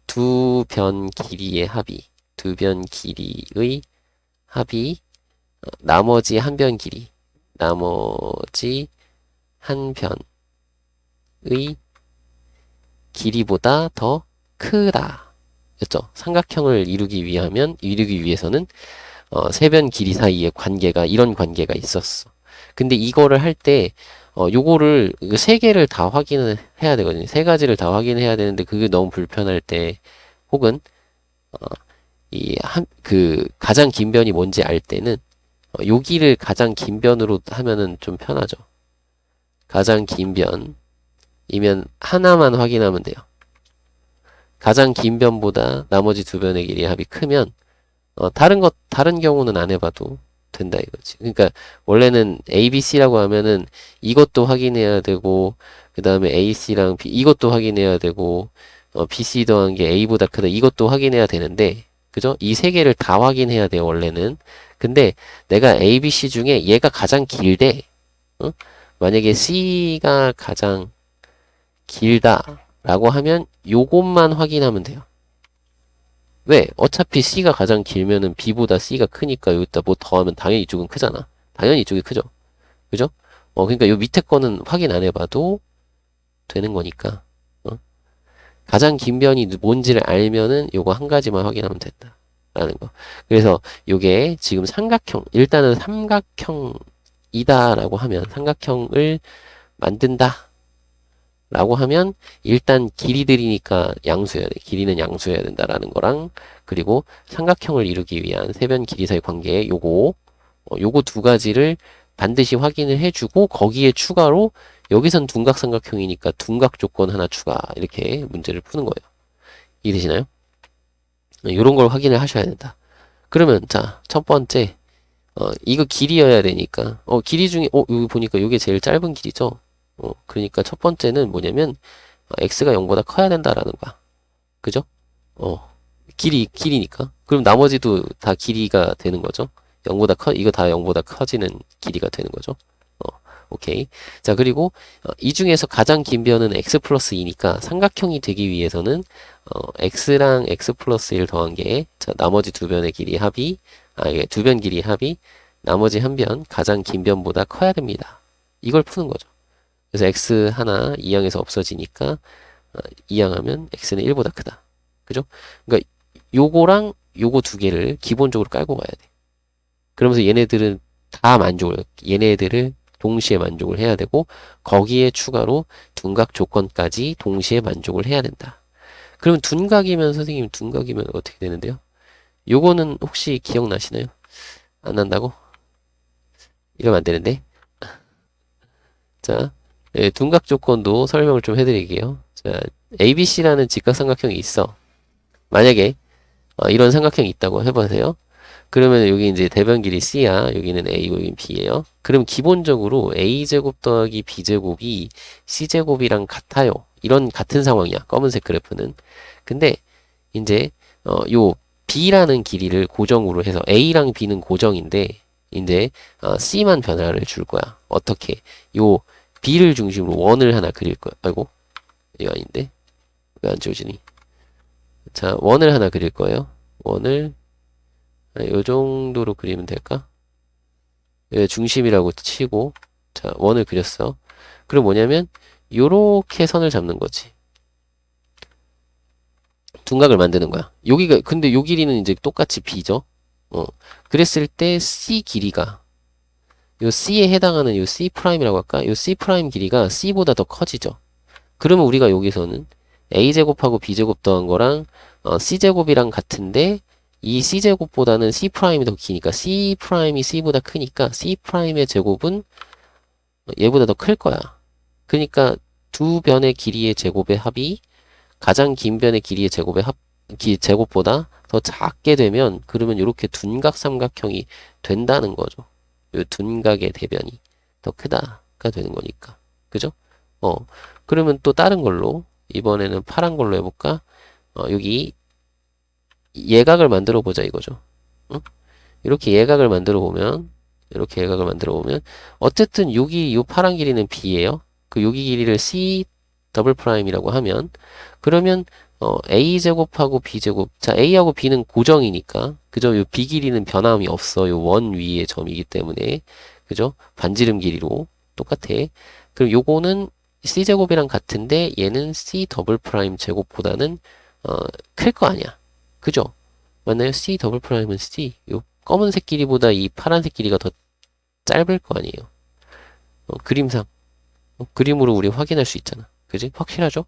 두 변 길이의 합이. 두 변 길이의 합이 나머지 한 변 길이. 나머지 한 변의 길이보다 더 크다. 였죠. 삼각형을 이루기 위해서는 세 변 길이 사이의 관계가 이런 관계가 있었어. 근데 이거를 할 때 요거를 세 개를 다 확인을 해야 되거든요. 세 가지를 다 확인해야 되는데 그게 너무 불편할 때 혹은 가장 긴 변이 뭔지 알 때는 여기를 가장 긴 변으로 하면은 좀 편하죠. 가장 긴 변이면 하나만 확인하면 돼요. 가장 긴 변보다 나머지 두 변의 길이의 합이 크면 다른 경우는 안 해봐도 된다 이거지. 그러니까 원래는 ABC라고 하면은 이것도 확인해야 되고 그 다음에 AC랑 B 이것도 확인해야 되고 BC 더한 게 A보다 크다 이것도 확인해야 되는데 그죠? 이 세 개를 다 확인해야 돼요 원래는. 근데 내가 ABC 중에 얘가 가장 길대. 만약에 C가 가장 길다라고 하면 요것만 확인하면 돼요. 왜? 어차피 C가 가장 길면은 B보다 C가 크니까 여기다 뭐 더하면 당연히 이쪽은 크잖아. 당연히 이쪽이 크죠. 그죠? 그러니까 요 밑에 거는 확인 안 해봐도 되는 거니까. 가장 긴 변이 뭔지를 알면은 요거 한 가지만 확인하면 된다. 라는 거. 그래서 요게 지금 일단은 삼각형이다라고 하면, 삼각형을 만든다. 라고 하면, 일단 길이들이니까 양수여야 돼. 길이는 양수여야 된다라는 거랑, 그리고 삼각형을 이루기 위한 세변 길이 사이 관계의 요거 두 가지를 반드시 확인을 해주고, 거기에 추가로, 여기선 둔각삼각형이니까 둔각 조건 하나 추가. 이렇게 문제를 푸는 거예요. 이해되시나요? 요런 걸 확인을 하셔야 된다. 그러면, 자, 첫 번째, 이거 길이여야 되니까, 길이 중에, 여기 보니까 이게 제일 짧은 길이죠? 그러니까 첫 번째는 뭐냐면, x가 0보다 커야 된다라는 거야. 그죠? 길이니까. 그럼 나머지도 다 길이가 되는 거죠. 0보다 이거 다 0보다 커지는 길이가 되는 거죠. 오케이. 자, 그리고 이 중에서 가장 긴 변은 x 플러스 2니까 삼각형이 되기 위해서는 x랑 x 플러스 1 더한 게 자, 나머지 두 변의 길이 합이 이게 두 변 길이 합이 나머지 한 변 가장 긴 변보다 커야 됩니다. 이걸 푸는 거죠. 그래서 x 하나 2항에서 없어지니까 2항하면 x는 1보다 크다. 그죠? 그러니까 요거랑 요거 두 개를 기본적으로 깔고 가야 돼. 그러면서 얘네들은 다 얘네들을 동시에 만족을 해야 되고 거기에 추가로 둔각 조건까지 동시에 만족을 해야 된다. 그러면 둔각이면 선생님 둔각이면 어떻게 되는데요? 요거는 혹시 기억나시나요? 안 난다고? 이러면 안 되는데. 자, 둔각 조건도 설명을 좀 해드릴게요. 자, ABC라는 직각삼각형이 있어. 만약에 이런 삼각형이 있다고 해보세요. 그러면 여기 이제 대변 길이 C야. 여기는 A고 여기는 B예요. 그럼 기본적으로 A제곱 더하기 B제곱이 C제곱이랑 같아요. 이런 같은 상황이야. 검은색 그래프는. 근데 이제 요 B라는 길이를 고정으로 해서 A랑 B는 고정인데 이제 C만 변화를 줄 거야. 어떻게? 요 B를 중심으로 원을 하나 그릴 거야. 아이고. 이거 아닌데. 왜 안 지워지니? 자, 원을 하나 그릴 거예요. 원을 요 정도로 그리면 될까? 중심이라고 치고 자, 원을 그렸어. 그럼 뭐냐면 요렇게 선을 잡는 거지. 둔각을 만드는 거야. 여기가 근데 요 길이는 이제 똑같이 B죠. 그랬을 때 C 길이가 요 C에 해당하는 요 C 프라임이라고 할까? 요 C 프라임 길이가 C보다 더 커지죠. 그러면 우리가 여기서는 A제곱하고 B제곱 더한 거랑 C제곱이랑 같은데 이 C제곱보다는 C'이 더 기니까 C'이 C보다 크니까 C'의 제곱은 얘보다 더 클 거야. 그러니까 두 변의 길이의 제곱의 합이 가장 긴 변의 길이의 제곱보다 더 작게 되면 그러면 이렇게 둔각 삼각형이 된다는 거죠. 이 둔각의 대변이 더 크다가 되는 거니까. 그죠? 그러면 또 다른 걸로 이번에는 파란 걸로 해볼까? 여기 예각을 만들어 보자 이거죠. 응? 이렇게 예각을 만들어 보면 어쨌든 여기 요 파란 길이는 B예요. 그 여기 길이를 C 더블 프라임이라고 하면 그러면 A 제곱하고 B 제곱 자 A하고 B는 고정이니까 그죠? 요 B 길이는 변함이 없어. 요 원 위의 점이기 때문에 그죠? 반지름 길이로 똑같아. 그럼 요거는 C 제곱이랑 같은데 얘는 C 더블 프라임 제곱보다는 클 거 아니야. 그죠? 맞나요? C 더블 프라임은 C. 요 검은색 길이보다 이 파란색 길이가 더 짧을 거 아니에요. 그림상. 그림으로 우리 확인할 수 있잖아. 그지? 확실하죠?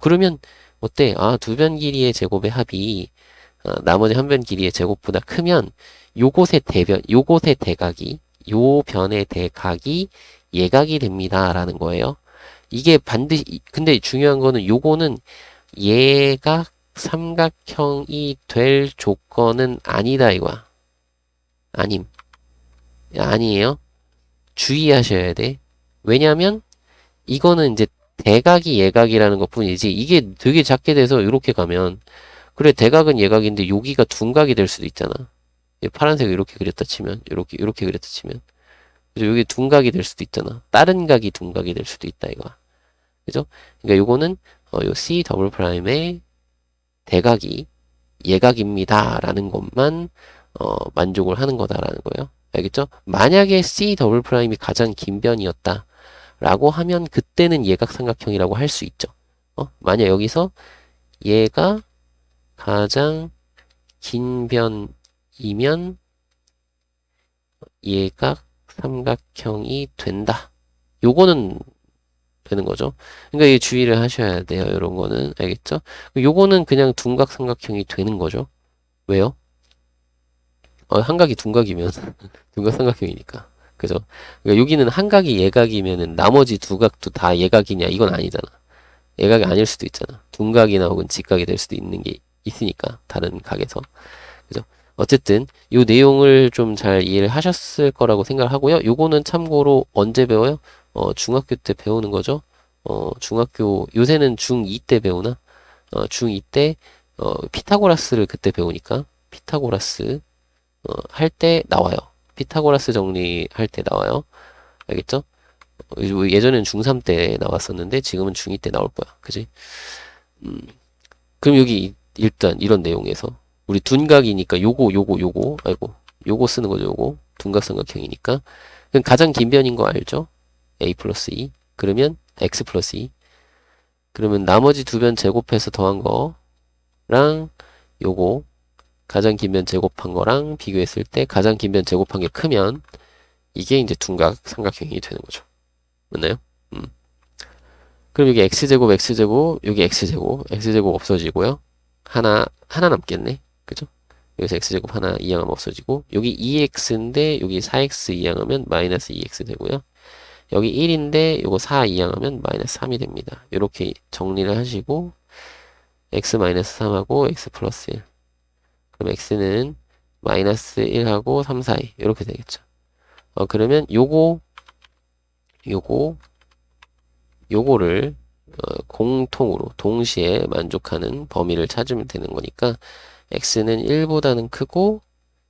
그러면 어때? 두 변 길이의 제곱의 합이 나머지 한 변 길이의 제곱보다 크면 요곳의 대각이 요 변의 대각이 예각이 됩니다. 라는 거예요. 이게 반드시 근데 중요한 거는 요거는 예각 삼각형이 될 조건은 아니다 이거야. 아니에요. 주의하셔야 돼. 왜냐면 이거는 이제 대각이 예각이라는 것 뿐이지 이게 되게 작게 돼서 이렇게 가면 그래 대각은 예각인데 여기가 둔각이 될 수도 있잖아. 파란색을 이렇게 그렸다 치면 이렇게 그렸다 치면 그래서 여기 둔각이 될 수도 있잖아. 다른 각이 둔각이 될 수도 있다 이거야. 그죠? 그러니까 요거는 요 C 더블 프라임의 대각이 예각입니다 라는 것만 만족을 하는 거다라는 거예요. 알겠죠? 만약에 C 더블 프라임이 가장 긴 변이었다 라고 하면 그때는 예각삼각형이라고 할 수 있죠. 만약 여기서 얘가 가장 긴 변이면 예각삼각형이 된다. 요거는 되는 거죠. 그러니까 이 주의를 하셔야 돼요. 이런 거는 알겠죠? 요거는 그냥 둔각삼각형이 되는 거죠. 왜요? 한각이 둔각이면 둔각삼각형이니까. 그죠? 그러니까 여기는 한각이 예각이면은 나머지 두 각도 다 예각이냐? 이건 아니잖아. 예각이 아닐 수도 있잖아. 둔각이나 혹은 직각이 될 수도 있는 게 있으니까 다른 각에서. 그죠? 어쨌든 이 내용을 좀 잘 이해를 하셨을 거라고 생각을 하고요. 요거는 참고로 언제 배워요? 중학교 때 배우는 거죠. 중학교, 요새는 중2 때 배우나? 중2 때, 피타고라스를 그때 배우니까, 피타고라스, 할 때 나와요. 피타고라스 정리할 때 나와요. 알겠죠? 예전엔 중3 때 나왔었는데, 지금은 중2 때 나올 거야. 그지? 음, 그럼 여기 일단 이런 내용에서, 우리 둔각이니까 요거, 아이고, 요거 쓰는 거죠, 요거. 둔각삼각형이니까. 그럼 가장 긴 변인 거 알죠? a 플러스 2. 그러면 x 플러스 2. 그러면 나머지 두 변 제곱해서 더한 거랑 요거 가장 긴 변 제곱한 거랑 비교했을 때 가장 긴 변 제곱한 게 크면 이게 이제 둔각 삼각형이 되는 거죠. 맞나요? 음. 그럼 여기 x제곱, x제곱, 여기 x제곱, x제곱 없어지고요. 하나 남겠네. 그죠? 여기서 x제곱 하나 이항하면 없어지고, 여기 2x인데 여기 4x 이항하면 마이너스 2x 되고요. 여기 1인데 요거 4 이항하면 마이너스 3이 됩니다. 이렇게 정리를 하시고 x 마이너스 3하고 x 플러스 1. 그럼 x는 마이너스 1하고 3 사이 이렇게 되겠죠. 그러면 요거 요거를 공통으로 동시에 만족하는 범위를 찾으면 되는 거니까 x는 1보다는 크고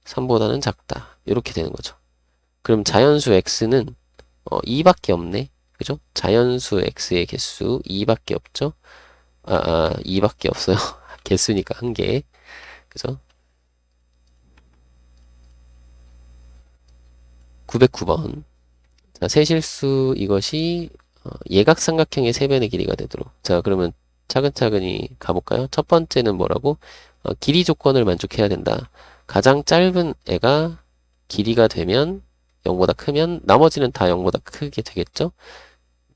3보다는 작다. 이렇게 되는 거죠. 그럼 자연수 x는 2밖에 없네. 그죠? 자연수 x의 개수 2밖에 없죠? 2밖에 없어요. 개수니까 1개. 그죠? 909번. 자, 세실수 이것이 예각삼각형의 세변의 길이가 되도록. 자, 그러면 차근차근히 가볼까요? 첫 번째는 뭐라고? 길이 조건을 만족해야 된다. 가장 짧은 애가 길이가 되면 0보다 크면 나머지는 다 0보다 크게 되겠죠?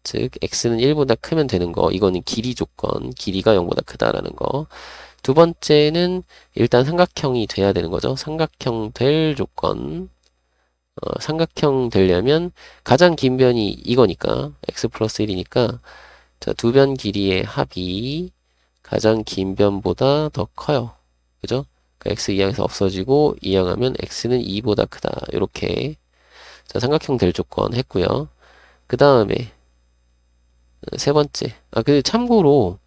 즉 x는 1보다 크면 되는 거. 이거는 길이 조건. 길이가 0보다 크다라는 거. 두 번째는 일단 삼각형이 돼야 되는 거죠. 삼각형 될 조건. 삼각형 되려면 가장 긴 변이 이거니까 x 플러스 1이니까 자, 두 변 길이의 합이 가장 긴 변보다 더 커요. 그죠? 그러니까 x 이항에서 없어지고 이항하면 x는 2보다 크다. 이렇게 자, 삼각형 될 조건 했고요. 그 다음에 세 번째. 그 참고로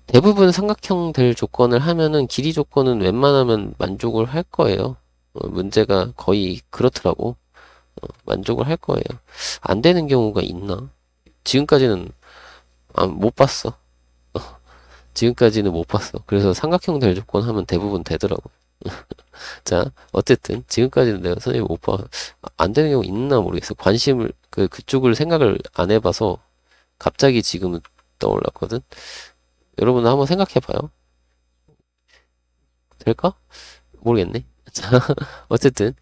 대부분 삼각형 될 조건을 하면은 길이 조건은 웬만하면 만족을 할 거예요. 문제가 거의 그렇더라고. 만족을 할 거예요. 안 되는 경우가 있나? 지금까지는 못 봤어. 지금까지는 못 봤어. 그래서 삼각형 될 조건 하면 대부분 되더라고. 자, 어쨌든 지금까지는 내가 선생님 못 봐. 안 되는 경우 있나 모르겠어. 관심을 그쪽을 생각을 안 해봐서 갑자기 지금은 떠올랐거든. 여러분 한번 생각해봐요. 될까? 모르겠네. 자, 어쨌든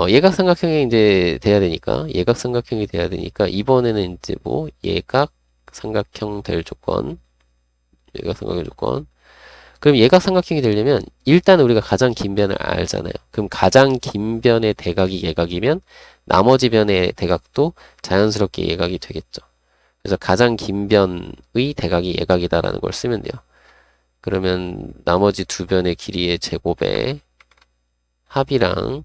예각삼각형이 이제 돼야 되니까 예각삼각형이 돼야 되니까 이번에는 이제 뭐 예각삼각형 될 조건, 예각삼각형 조건. 그럼 예각삼각형이 되려면 일단 우리가 가장 긴 변을 알잖아요. 그럼 가장 긴 변의 대각이 예각이면 나머지 변의 대각도 자연스럽게 예각이 되겠죠. 그래서 가장 긴 변의 대각이 예각이다라는 걸 쓰면 돼요. 그러면 나머지 두 변의 길이의 제곱에 합이랑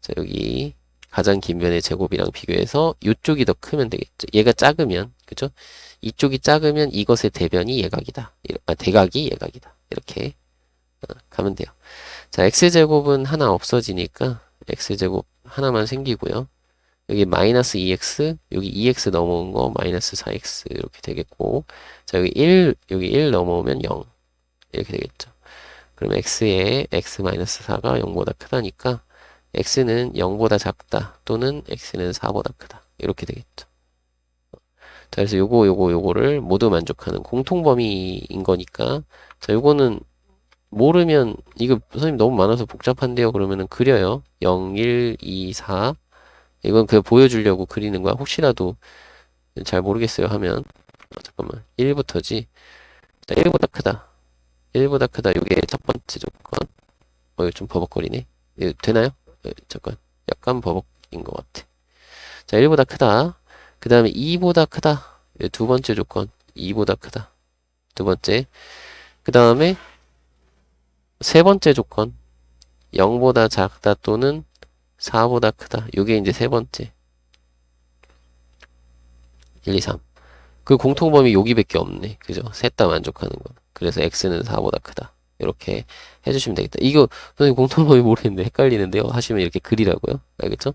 자, 여기 가장 긴 변의 제곱이랑 비교해서 이쪽이 더 크면 되겠죠. 얘가 작으면 그죠? 이쪽이 작으면 이것의 대변이 예각이다. 대각이 예각이다. 이렇게 가면 돼요. 자, x제곱은 하나 없어지니까 x제곱 하나만 생기고요. 여기 마이너스 2x, 여기 2x 넘어온 거 마이너스 4x 이렇게 되겠고 자, 여기 1 넘어오면 0 이렇게 되겠죠. 그럼 x에 x 마이너스 4가 0보다 크다니까 x는 0보다 작다 또는 x는 4보다 크다 이렇게 되겠죠. 자, 그래서 요거를 모두 만족하는 공통범위인 거니까 자, 요거는 모르면 이거 선생님 너무 많아서 복잡한데요 그러면은 그려요. 0, 1, 2, 4 이건 그냥 보여주려고 그리는 거야. 혹시라도 잘 모르겠어요 하면 잠깐만 1부터지. 자, 1보다 크다. 1보다 크다. 요게 첫 번째 조건. 이거 좀 버벅거리네. 이거 되나요? 잠깐. 약간 버벅인 것 같아. 자, 1보다 크다. 그 다음에 2보다 크다. 두 번째 조건. 2보다 크다. 두 번째. 그 다음에 세 번째 조건. 0보다 작다 또는 4보다 크다. 요게 이제 세 번째. 1, 2, 3. 그 공통범위 여기밖에 없네. 그죠? 셋 다 만족하는 거. 그래서 x는 4보다 크다. 이렇게 해주시면 되겠다. 이거 선생님 공통범위 모르겠는데 헷갈리는데요. 하시면 이렇게 그리라고요. 알겠죠?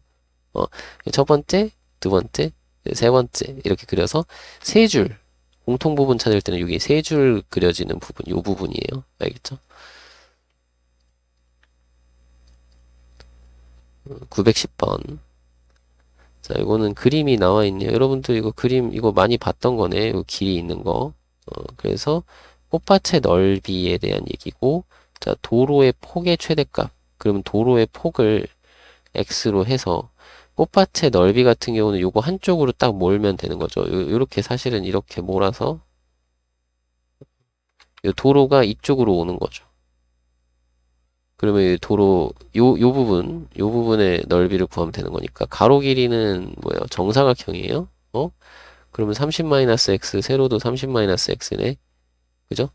어, 첫 번째, 두 번째, 세 번째 이렇게 그려서 세 줄 공통 부분 찾을 때는 여기 세 줄 그려지는 부분, 요 부분이에요. 알겠죠? 910번. 자, 이거는 그림이 나와 있네요. 여러분들 이거 그림 이거 많이 봤던 거네. 요 길이 있는 거. 그래서 꽃밭의 넓이에 대한 얘기고, 자, 도로의 폭의 최대값. 그러면 도로의 폭을 x로 해서 꽃밭의 넓이 같은 경우는 요거 한쪽으로 딱 몰면 되는 거죠. 요렇게 사실은 이렇게 몰아서 요 도로가 이쪽으로 오는 거죠. 그러면 이 도로 요 부분의 넓이를 구하면 되는 거니까 가로 길이는 뭐예요? 정사각형이에요. 그러면 30-x 세로도 30-x네. 그죠?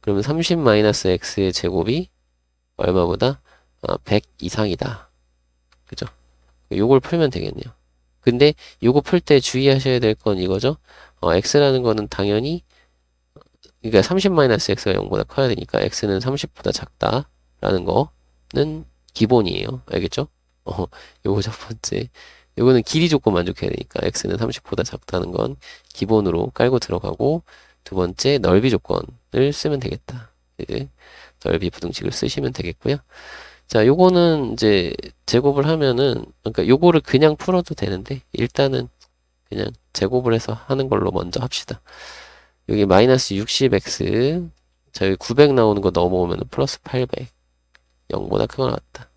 그러면 30-x의 제곱이 얼마보다 100 이상이다. 그죠? 요걸 풀면 되겠네요. 근데 요거 풀 때 주의하셔야 될 건 이거죠. x라는 거는 당연히 그러니까 30-x가 0보다 커야 되니까 x는 30보다 작다라는 거는 기본이에요. 알겠죠? 어, 요거 첫 번째. 요거는 길이 조건 만족해야 되니까 x는 30보다 작다는 건 기본으로 깔고 들어가고 두 번째 넓이 조건을 쓰면 되겠다. 이제 넓이 부등식을 쓰시면 되겠고요. 자, 요거는 이제 제곱을 하면은 그러니까 요거를 그냥 풀어도 되는데 일단은 그냥 제곱을 해서 하는 걸로 먼저 합시다. 여기 마이너스 60x 자 여기 900 나오는 거 넘어오면 플러스 800 0보다 크거나 같다.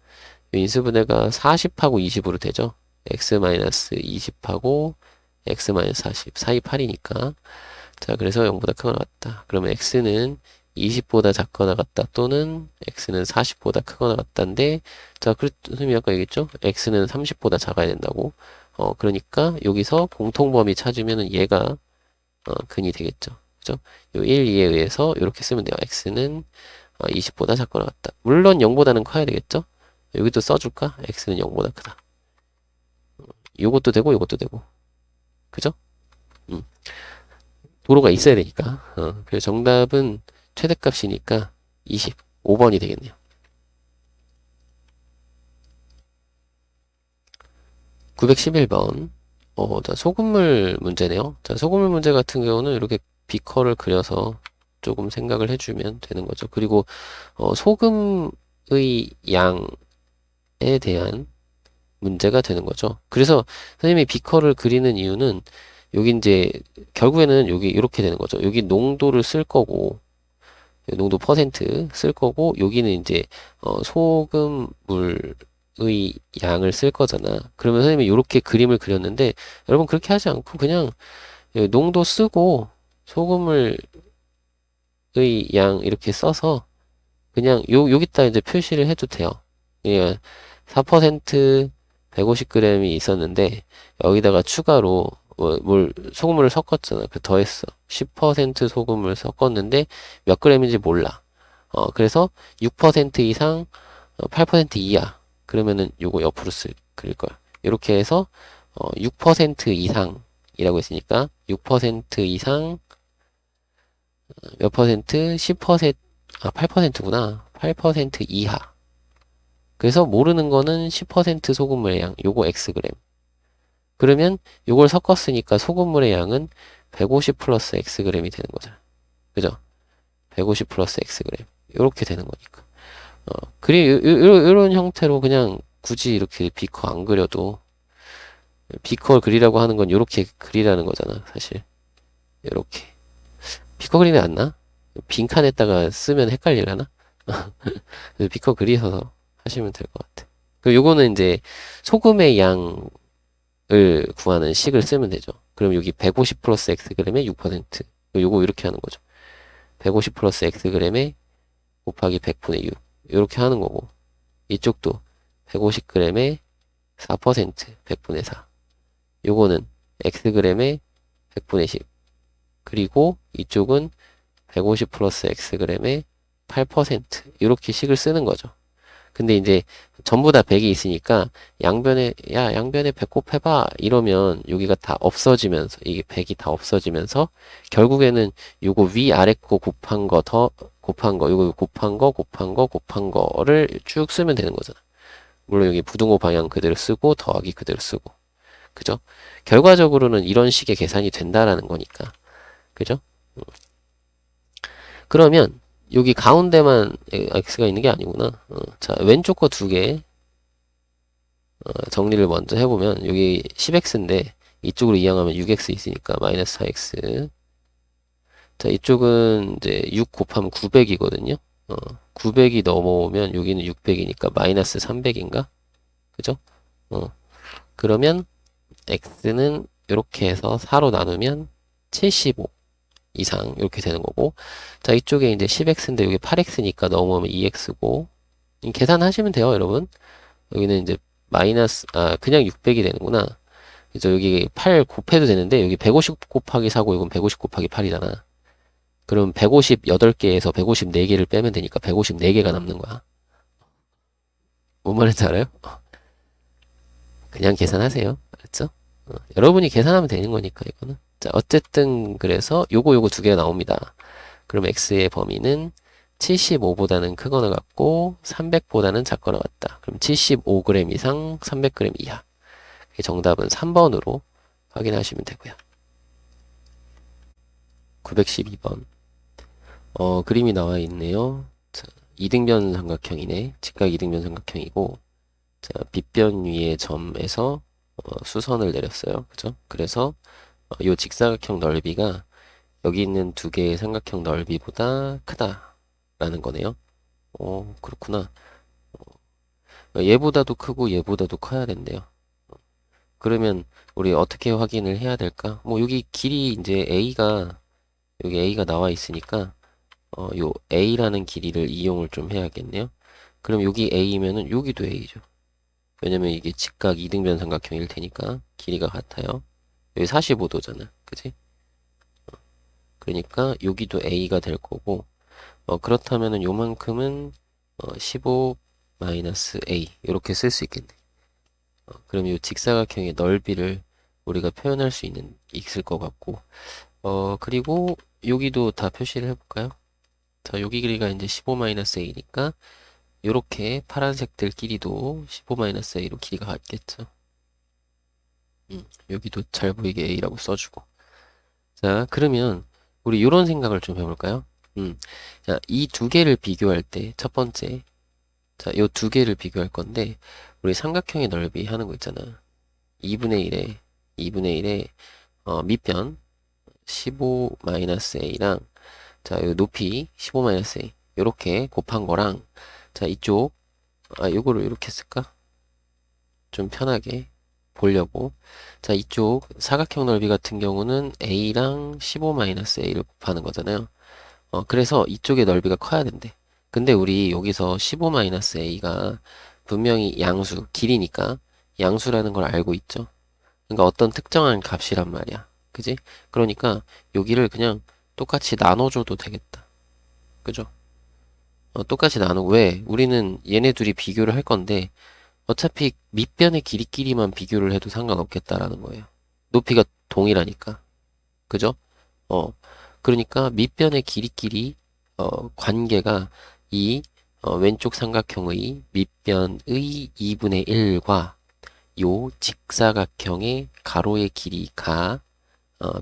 인수분해가 40하고 20으로 되죠. x 마이너스 20하고 x 마이너스 40 사이 8이니까 자 그래서 0보다 크거나 같다. 그러면 x는 20보다 작거나 같다 또는 x는 40보다 크거나 같다인데 자 선생님이 아까 얘기했죠? x는 30보다 작아야 된다고 그러니까 여기서 공통범위 찾으면은 얘가 근이 되겠죠. 그죠? 요 1, 2에 의해서 이렇게 쓰면 돼요. x는 20보다 작거나 같다. 물론 0보다는 커야 되겠죠? 여기도 써줄까? x는 0보다 크다. 요것도 되고 요것도 되고. 그죠? 도로가 있어야 되니까. 그래서 정답은 최대값이니까 25번이 되겠네요. 911번. 자, 소금물 문제네요. 자, 소금물 문제 같은 경우는 이렇게 비커를 그려서 조금 생각을 해주면 되는 거죠. 그리고 소금의 양에 대한 문제가 되는 거죠. 그래서 선생님이 비커를 그리는 이유는 여기 이제 결국에는 여기 이렇게 되는 거죠. 여기 농도를 쓸 거고 농도 퍼센트 쓸 거고 여기는 이제 소금물의 양을 쓸 거잖아. 그러면 선생님이 이렇게 그림을 그렸는데 여러분 그렇게 하지 않고 그냥 농도 쓰고 소금물의 양 이렇게 써서 그냥 여기다 이제 표시를 해도 돼요. 그냥 4% 150g이 있었는데 여기다가 추가로 소금물을 섞었잖아. 그 더했어. 10% 소금을 섞었는데 몇 g인지 몰라. 그래서 6% 이상 8% 이하 그러면은 요거 옆으로 그릴 거야. 이렇게 해서 6% 이상이라고 했으니까 6% 이상 몇 퍼센트? 10% 8%구나. 8% 이하. 그래서 모르는 거는 10% 소금물의 양, 요거 xg. 그러면 요걸 섞었으니까 소금물의 양은 150 플러스 xg이 되는 거잖아. 그죠? 150 플러스 xg. 요렇게 되는 거니까. 요런 형태로 그냥 굳이 이렇게 비커 안 그려도 비커를 그리라고 하는 건 요렇게 그리라는 거잖아, 사실. 요렇게. 비커 그림이 안 나? 빈칸에다가 쓰면 헷갈리려나? 비커 그리셔서 하시면 될 것 같아. 그리고 요거는 이제 소금의 양을 구하는 식을 쓰면 되죠. 그럼 여기 150 플러스 xg에 6%. 요거 이렇게 하는 거죠. 150 플러스 xg에 곱하기 100분의 6. 이렇게 하는 거고. 이쪽도 150g에 4%, 100분의 4. 요거는 xg에 100분의 10. 그리고 이쪽은 150 플러스 xg에 8%. 이렇게 식을 쓰는 거죠. 근데 이제 전부 다 100이 있으니까 양변에 100 곱해봐 이러면 여기가 다 없어지면서 이게 100이 다 없어지면서 결국에는 요거 위아래 거 곱한 거 더 곱한 거 요거 곱한 거 곱한 거 곱한 거를 쭉 쓰면 되는 거잖아. 물론 여기 부등호 방향 그대로 쓰고 더하기 그대로 쓰고 그죠? 결과적으로는 이런 식의 계산이 된다라는 거니까 그죠? 그러면 여기 가운데만 x가 있는 게 아니구나. 자, 왼쪽 거 두 개 정리를 먼저 해보면 여기 10x인데 이쪽으로 이항하면 6x 있으니까 마이너스 4x. 자, 이쪽은 이제 6 곱하면 900이거든요. 900이 넘어오면 여기는 600이니까 마이너스 300인가? 그죠? 그러면 x는 이렇게 해서 4로 나누면 75 이상 이렇게 되는 거고, 자, 이쪽에 이제 10x인데 여기 8x니까 넘어오면 2x고 계산하시면 돼요, 여러분. 여기는 이제 그냥 600이 되는구나. 그래서 여기 8 곱해도 되는데 여기 150 곱하기 4고 이건 150 곱하기 8이잖아. 그럼 158개에서 154개를 빼면 되니까 154개가 남는 거야. 뭔 말인지 알아요? 그냥 계산하세요. 알았죠? 여러분이 계산하면 되는 거니까 이거는. 자, 어쨌든 그래서 요거 두 개가 나옵니다. 그럼 x의 범위는 75보다는 크거나 같고 300보다는 작거나 같다. 그럼 75g 이상 300g 이하. 정답은 3번으로 확인하시면 되고요. 912번. 그림이 나와 있네요. 자, 이등변 삼각형이네. 직각 이등변 삼각형이고, 자, 빗변 위의 점에서 수선을 내렸어요. 그죠? 그래서 이 직사각형 넓이가 여기 있는 두 개의 삼각형 넓이보다 크다라는 거네요. 그렇구나. 얘보다도 크고 얘보다도 커야 된대요. 그러면 우리 어떻게 확인을 해야 될까? 뭐 여기 길이 이제 여기 A가 나와 있으니까 요 A라는 길이를 이용을 좀 해야겠네요. 그럼 여기 A면은 여기도 A죠. 왜냐면 이게 직각 이등변 삼각형일 테니까 길이가 같아요. 여기 45도잖아. 그지? 그러니까 여기도 A가 될 거고 그렇다면은 요만큼은 15 마이너스 A 이렇게 쓸 수 있겠네. 그럼 이 직사각형의 넓이를 우리가 표현할 수 있을 것 같고 그리고 여기도 다 표시를 해볼까요? 자, 여기 길이가 이제 15-a니까 요렇게 파란색들끼리도 15-a로 길이가 같겠죠. 여기도 잘 보이게 a라고 써주고. 자, 그러면 우리 이런 생각을 좀 해볼까요? 자, 이 두 개를 비교할 때 첫 번째, 자, 요 두 개를 비교할 건데 우리 삼각형의 넓이 하는 거 있잖아. 2분의 1에 밑변 15-a랑 자, 요 높이 15-a 요렇게 곱한 거랑 자, 이쪽 요거를 이렇게 쓸까? 좀 편하게 보려고. 자, 이쪽 사각형 넓이 같은 경우는 a랑 15-a를 곱하는 거잖아요. 그래서 이쪽의 넓이가 커야 된대. 근데 우리 여기서 15-a가 분명히 양수, 길이니까 양수라는 걸 알고 있죠. 그러니까 어떤 특정한 값이란 말이야. 그지? 그러니까 여기를 그냥 똑같이 나눠줘도 되겠다. 그죠? 똑같이 나누고 왜? 우리는 얘네 둘이 비교를 할 건데 어차피 밑변의 길이끼리만 비교를 해도 상관없겠다라는 거예요. 높이가 동일하니까. 그죠? 어, 그러니까 밑변의 길이끼리 관계가 이 왼쪽 삼각형의 밑변의 2분의 1과 요 직사각형의 가로의 길이가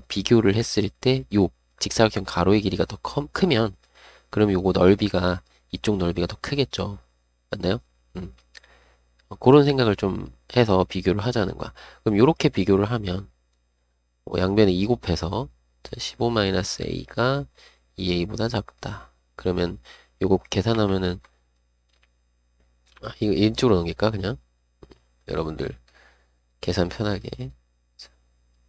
비교를 했을 때 요 직사각형 가로의 길이가 더 크면 그럼 요거 넓이가 이쪽 넓이가 더 크겠죠. 맞나요? 그런 생각을 좀 해서 비교를 하자는 거야. 그럼 요렇게 비교를 하면 양변에 2 곱해서 15-a가 2a보다 작다. 그러면 요거 계산하면은 이거 이쪽으로 넘길까 그냥? 여러분들 계산 편하게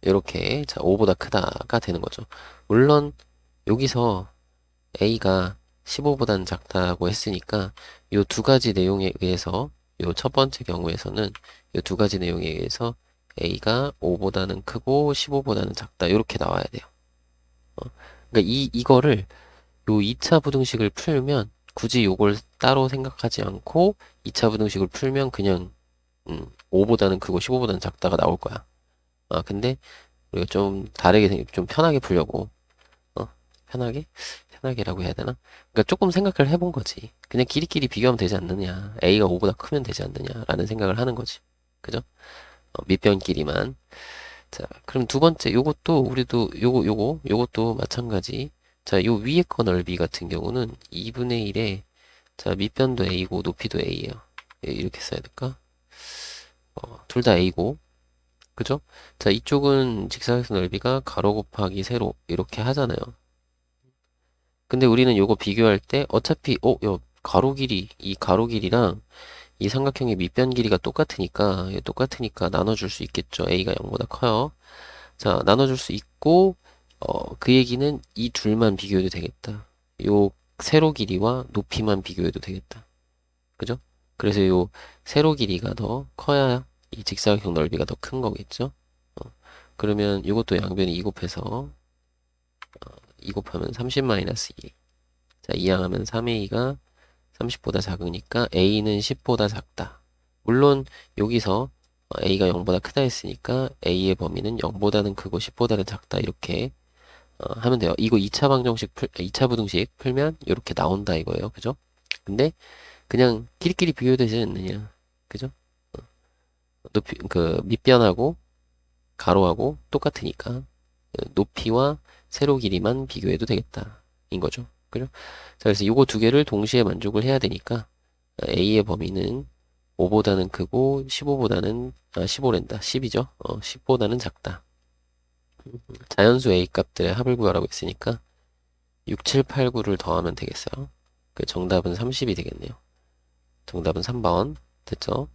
이렇게 자 5보다 크다가 되는 거죠. 물론 여기서 a가 15보다는 작다고 했으니까 요 두 가지 내용에 의해서 요 첫 번째 경우에서는 요 두 가지 내용에 의해서 a가 5보다는 크고 15보다는 작다 이렇게 나와야 돼요. 그러니까 이거를 요 2차 부등식을 풀면 굳이 요걸 따로 생각하지 않고 2차 부등식을 풀면 그냥 5보다는 크고 15보다는 작다가 나올 거야. 근데 우리가 좀 다르게 좀 편하게 풀려고 어, 편하게? 편하게라고 해야 되나? 그러니까 조금 생각을 해본 거지. 그냥 끼리끼리 비교하면 되지 않느냐. A가 5보다 크면 되지 않느냐라는 생각을 하는 거지. 그죠? 밑변끼리만. 자, 그럼 두 번째, 요것도, 우리도, 요것도 마찬가지. 자, 요 위에 거 넓이 같은 경우는 2분의 1에, 자, 밑변도 A고, 높이도 A예요. 이렇게 써야 될까? 둘 다 A고, 그죠? 자, 이쪽은 직사각형 넓이가 가로 곱하기 세로, 이렇게 하잖아요. 근데 우리는 요거 비교할 때, 어차피, 가로 길이, 이 가로 길이랑 이 삼각형의 밑변 길이가 똑같으니까 나눠줄 수 있겠죠. A가 0보다 커요. 자, 나눠줄 수 있고, 그 얘기는 이 둘만 비교해도 되겠다. 요 세로 길이와 높이만 비교해도 되겠다. 그죠? 그래서 요 세로 길이가 더 커야 이 직사각형 넓이가 더 큰 거겠죠? 그러면 이것도 양변이 2 곱해서 2 곱하면 30-2. 자, 이항하면 3a가 30보다 작으니까 a는 10보다 작다. 물론 여기서 a가 0보다 크다 했으니까 a의 범위는 0보다는 크고 10보다는 작다 이렇게 하면 돼요. 이거 2차 부등식 풀면 이렇게 나온다 이거예요. 그죠? 근데 그냥 끼리끼리 비교되지 않느냐. 그죠? 밑변하고 가로하고 똑같으니까 높이와 세로 길이만 비교해도 되겠다. 인 거죠. 그죠? 자, 그래서 요거 두 개를 동시에 만족을 해야 되니까 A의 범위는 5보다는 크고 15랜다. 10이죠. 10보다는 작다. 자연수 A 값들의 합을 구하라고 했으니까 6, 7, 8, 9를 더하면 되겠어요. 그 정답은 30이 되겠네요. 정답은 3번. 됐죠?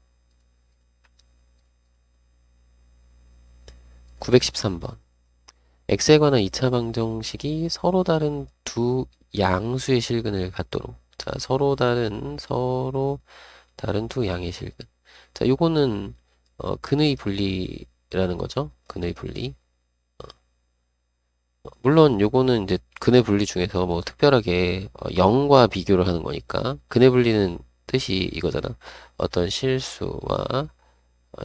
913번. x에 관한 2차 방정식이 서로 다른 두 양수의 실근을 갖도록. 자, 서로 다른 두 양의 실근. 자, 요거는 근의 분리라는 거죠. 근의 분리. 물론 요거는 이제 근의 분리 중에서 뭐 특별하게 0과 비교를 하는 거니까 근의 분리는 뜻이 이거잖아. 어떤 실수와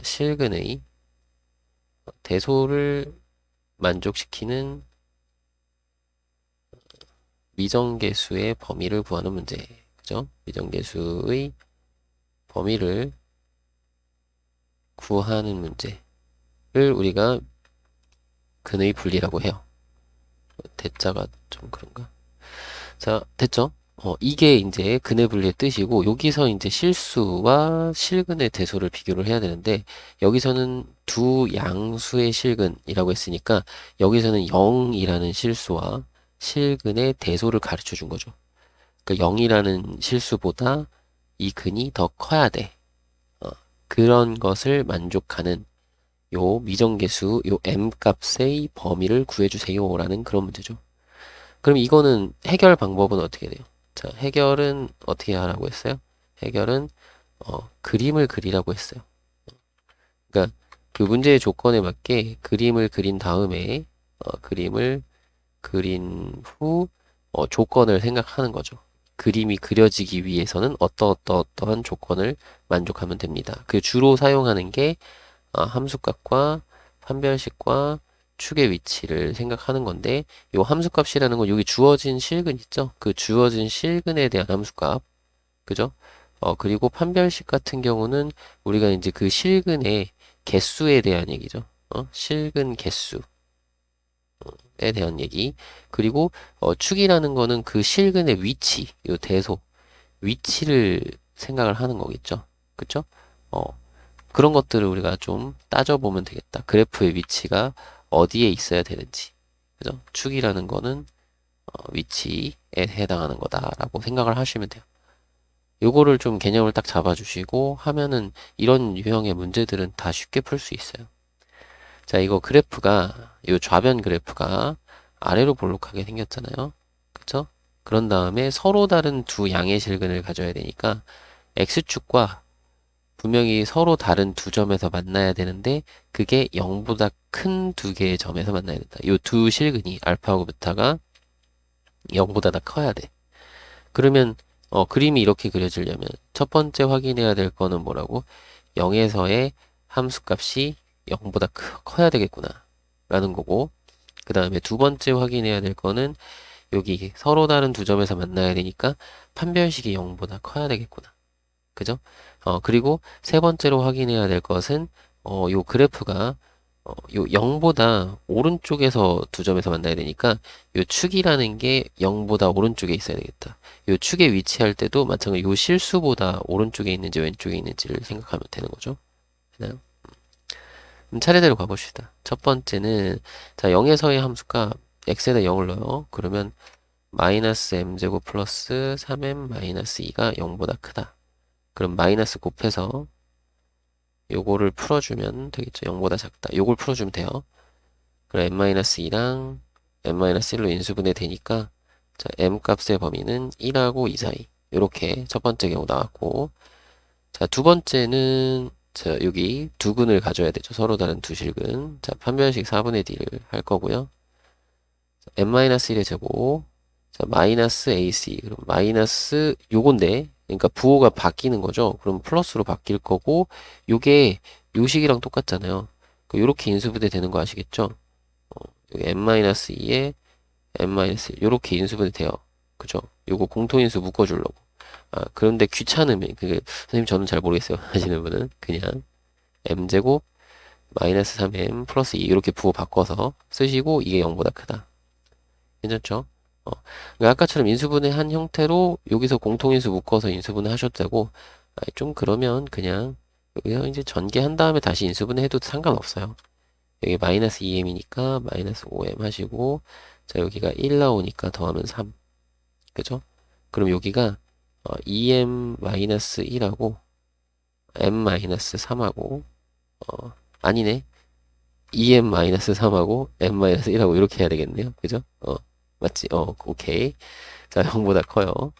실근의 대소를 만족시키는 미정계수의 범위를 구하는 문제. 그죠? 미정계수의 범위를 구하는 문제를 우리가 근의 분리라고 해요. 대자가 좀 그런가? 자, 됐죠? 이게 이제 근의 분리의 뜻이고, 여기서 이제 실수와 실근의 대소를 비교를 해야 되는데, 여기서는 두 양수의 실근이라고 했으니까, 여기서는 0이라는 실수와 실근의 대소를 가르쳐 준 거죠. 그러니까 0이라는 실수보다 이 근이 더 커야 돼. 그런 것을 만족하는 요 미정계수, 요 m 값의 범위를 구해주세요. 라는 그런 문제죠. 그럼 이거는 해결 방법은 어떻게 돼요? 자, 해결은 어떻게 하라고 했어요? 해결은 그림을 그리라고 했어요. 그러니까 그 문제의 조건에 맞게 그림을 그린 다음에 그림을 그린 후 조건을 생각하는 거죠. 그림이 그려지기 위해서는 어떠한 조건을 만족하면 됩니다. 그 주로 사용하는 게 함수값과 판별식과 축의 위치를 생각하는 건데 요 함수값이라는 건 여기 주어진 실근 있죠? 그 주어진 실근에 대한 함수값 그죠? 그리고 판별식 같은 경우는 우리가 이제 그 실근의 개수에 대한 얘기죠. 실근 개수에 대한 얘기 그리고 축이라는 거는 그 실근의 위치 요 대소 위치를 생각을 하는 거겠죠. 그쵸? 어, 그런 것들을 우리가 좀 따져보면 되겠다. 그래프의 위치가 어디에 있어야 되는지. 그죠? 축이라는 거는 위치에 해당하는 거다라고 생각을 하시면 돼요. 요거를 좀 개념을 딱 잡아주시고 하면은 이런 유형의 문제들은 다 쉽게 풀 수 있어요. 자, 이거 그래프가, 요 좌변 그래프가 아래로 볼록하게 생겼잖아요. 그쵸? 그런 다음에 서로 다른 두 양의 실근을 가져야 되니까 X축과 분명히 서로 다른 두 점에서 만나야 되는데 그게 0보다 큰 두 개의 점에서 만나야 된다. 이 두 실근이 알파하고 베타가 0보다 다 커야 돼. 그러면 그림이 이렇게 그려지려면 첫 번째 확인해야 될 거는 뭐라고? 0에서의 함수값이 0보다 커야 되겠구나 라는 거고, 그 다음에 두 번째 확인해야 될 거는 여기 서로 다른 두 점에서 만나야 되니까 판별식이 0보다 커야 되겠구나. 그죠? 그리고 세 번째로 확인해야 될 것은 요 그래프가 요 0보다 오른쪽에서 두 점에서 만나야 되니까 요 축이라는 게 0보다 오른쪽에 있어야 되겠다. 요 축에 위치할 때도 마찬가지로 요 실수보다 오른쪽에 있는지 왼쪽에 있는지를 생각하면 되는 거죠. 되나요? 차례대로 가봅시다. 첫 번째는 자 0에서의 함수가 x에다 0을 넣어요. 그러면 마이너스 m제곱 플러스 3m 마이너스 2가 0보다 크다. 그럼 마이너스 곱해서 요거를 풀어주면 되겠죠. 0보다 작다. 요걸 풀어주면 돼요. 그럼 m-2랑 m-1로 인수분해 되니까 자, m 값의 범위는 1하고 2 사이. 요렇게 첫 번째 경우 나왔고, 자, 두 번째는 자, 여기 두근을 가져야 되죠. 서로 다른 두 실근. 자, 판별식 4분의 d를 할 거고요. m-1의 제곱, 자, 마이너스 ac. 그럼 마이너스 요건데, 그러니까 부호가 바뀌는 거죠. 그럼 플러스로 바뀔 거고, 요게 요 식이랑 똑같잖아요. 요렇게 인수분해 되는 거 아시겠죠? 여기 m-2에 m-1 요렇게 인수분해 돼요. 그죠? 요거 공통인수 묶어주려고. 그런데 귀찮으면 선생님 저는 잘 모르겠어요. 하시는 분은 그냥 m제곱 마이너스 3m 플러스 2 이렇게 부호 바꿔서 쓰시고 이게 0보다 크다. 괜찮죠? 그러니까 아까처럼 인수분해 한 형태로 여기서 공통인수 묶어서 인수분해 하셔도 되고, 좀 그러면 그냥 여기서 이제 전개한 다음에 다시 인수분해 해도 상관없어요. 여기 마이너스 2m이니까 마이너스 5m 하시고, 자 여기가 1 나오니까 더하면 3. 그죠? 그럼 여기가 2m 마이너스 1하고 m 마이너스 3하고 아니네. 2m 마이너스 3하고 m 마이너스 1하고 이렇게 해야 되겠네요. 그죠? 맞지? 오케이. 자, 0보다 커요.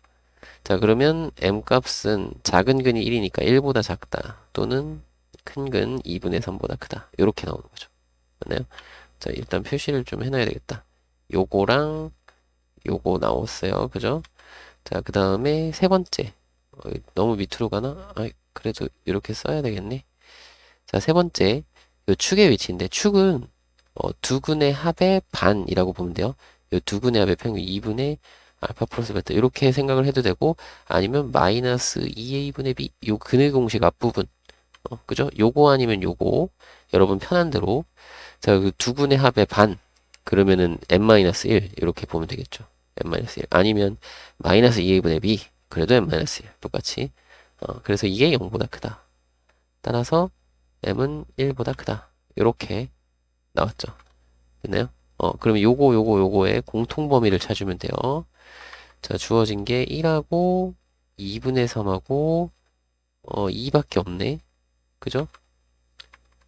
자, 그러면 m 값은 작은 근이 1이니까 1보다 작다. 또는 큰 근 2분의 3보다 크다. 이렇게 나오는 거죠. 맞나요? 자, 일단 표시를 좀 해놔야 되겠다. 요거랑 요거 나왔어요. 그죠? 자, 그 다음에 세 번째. 너무 밑으로 가나? 그래도 이렇게 써야 되겠네. 자, 세 번째. 요 축의 위치인데, 축은 두 근의 합의 반이라고 보면 돼요. 요 두 근의 합의 평균 2분의 알파 플러스 베타 이렇게 생각을 해도 되고, 아니면 마이너스 2a분의 b 요 근의 공식 앞부분 그죠? 요거 아니면 요거 여러분 편한 대로 자, 그 두 근의 합의 반 그러면은 n-1 이렇게 보면 되겠죠. n-1 아니면 마이너스 2a분의 b 그래도 n-1 똑같이 그래서 이게 0보다 크다. 따라서 m은 1보다 크다. 이렇게 나왔죠. 됐나요? 그러면 요거의 공통 범위를 찾으면 돼요. 자, 주어진 게 1하고 2분의 3하고 2밖에 없네. 그죠?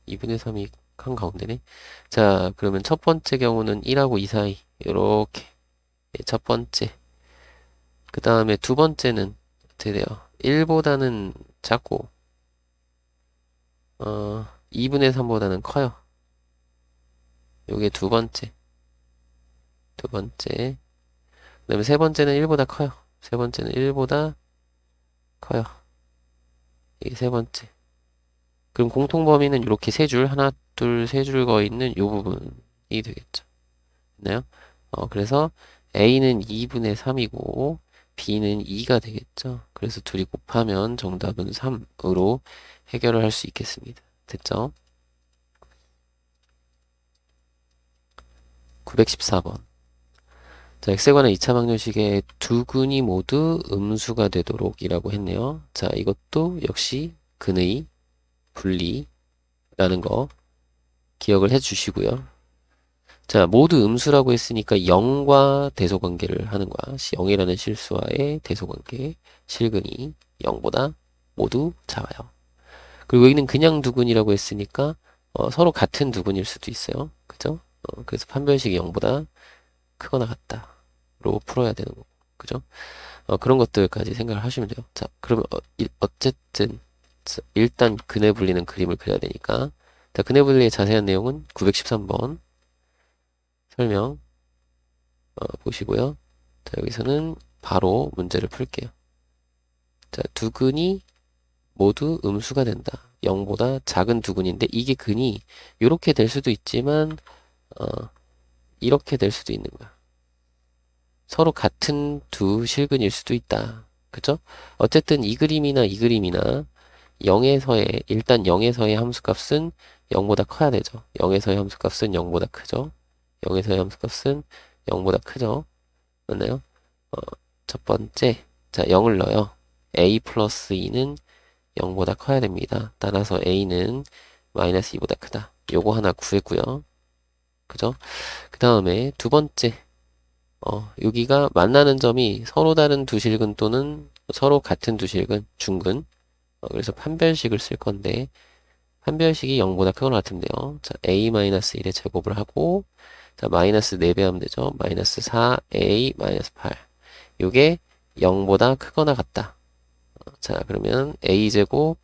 2분의 3이 한가운데네. 자, 그러면 첫 번째 경우는 1하고 2 사이. 요렇게. 첫 번째. 그 다음에 두 번째는 어떻게 돼요? 1보다는 작고, 2분의 3보다는 커요. 요게 두 번째. 두 번째. 그 다음에 세 번째는 1보다 커요. 세 번째는 1보다 커요. 이게 세 번째. 그럼 공통 범위는 이렇게 세 줄, 하나, 둘, 세 줄 거 있는 요 부분이 되겠죠. 됐나요? 그래서 A는 2분의 3이고, B는 2가 되겠죠. 그래서 둘이 곱하면 정답은 3으로 해결을 할 수 있겠습니다. 됐죠? 914번. 자, x에 관한 2차 방정식의 두 근이 모두 음수가 되도록 이라고 했네요. 자, 이것도 역시 근의 분리라는 거 기억을 해 주시고요. 자, 모두 음수라고 했으니까 0과 대소관계를 하는 거야. 0이라는 실수와의 대소관계. 실근이 0보다 모두 작아요. 그리고 여기는 그냥 두근이라고 했으니까 서로 같은 두근일 수도 있어요. 그죠? 그래서 판별식이 0보다 크거나 같다로 풀어야 되는 거고. 그죠? 그런 것들까지 생각을 하시면 돼요. 자, 그러면 어쨌든 일단 근해 분리는 그림을 그려야 되니까 자, 근해 분리의 자세한 내용은 913번 설명 보시고요. 자, 여기서는 바로 문제를 풀게요. 자, 두 근이 모두 음수가 된다. 0보다 작은 두 근인데 이게 근이 이렇게 될 수도 있지만 이렇게 될 수도 있는 거야. 서로 같은 두 실근일 수도 있다. 그죠? 어쨌든 이 그림이나 이 그림이나 0에서의 일단 0에서의 함수값은 0보다 커야 되죠. 0에서의 함수값은 0보다 크죠. 0에서의 함수값은 0보다 크죠. 맞나요? 어, 첫 번째, 자 0을 넣어요. a 플러스 2는 0보다 커야 됩니다. 따라서 a는 마이너스 2보다 크다. 요거 하나 구했고요. 그죠? 그 다음에 두 번째, 여기가 만나는 점이 서로 다른 두 실근 또는 서로 같은 두 실근, 중근. 그래서 판별식을 쓸 건데, 판별식이 0보다 크거나 같은데요. 자, a-1의 제곱을 하고, 자, 마이너스 4배 하면 되죠. 마이너스 4a 마이너스 8. 요게 0보다 크거나 같다. 자, 그러면 a제곱,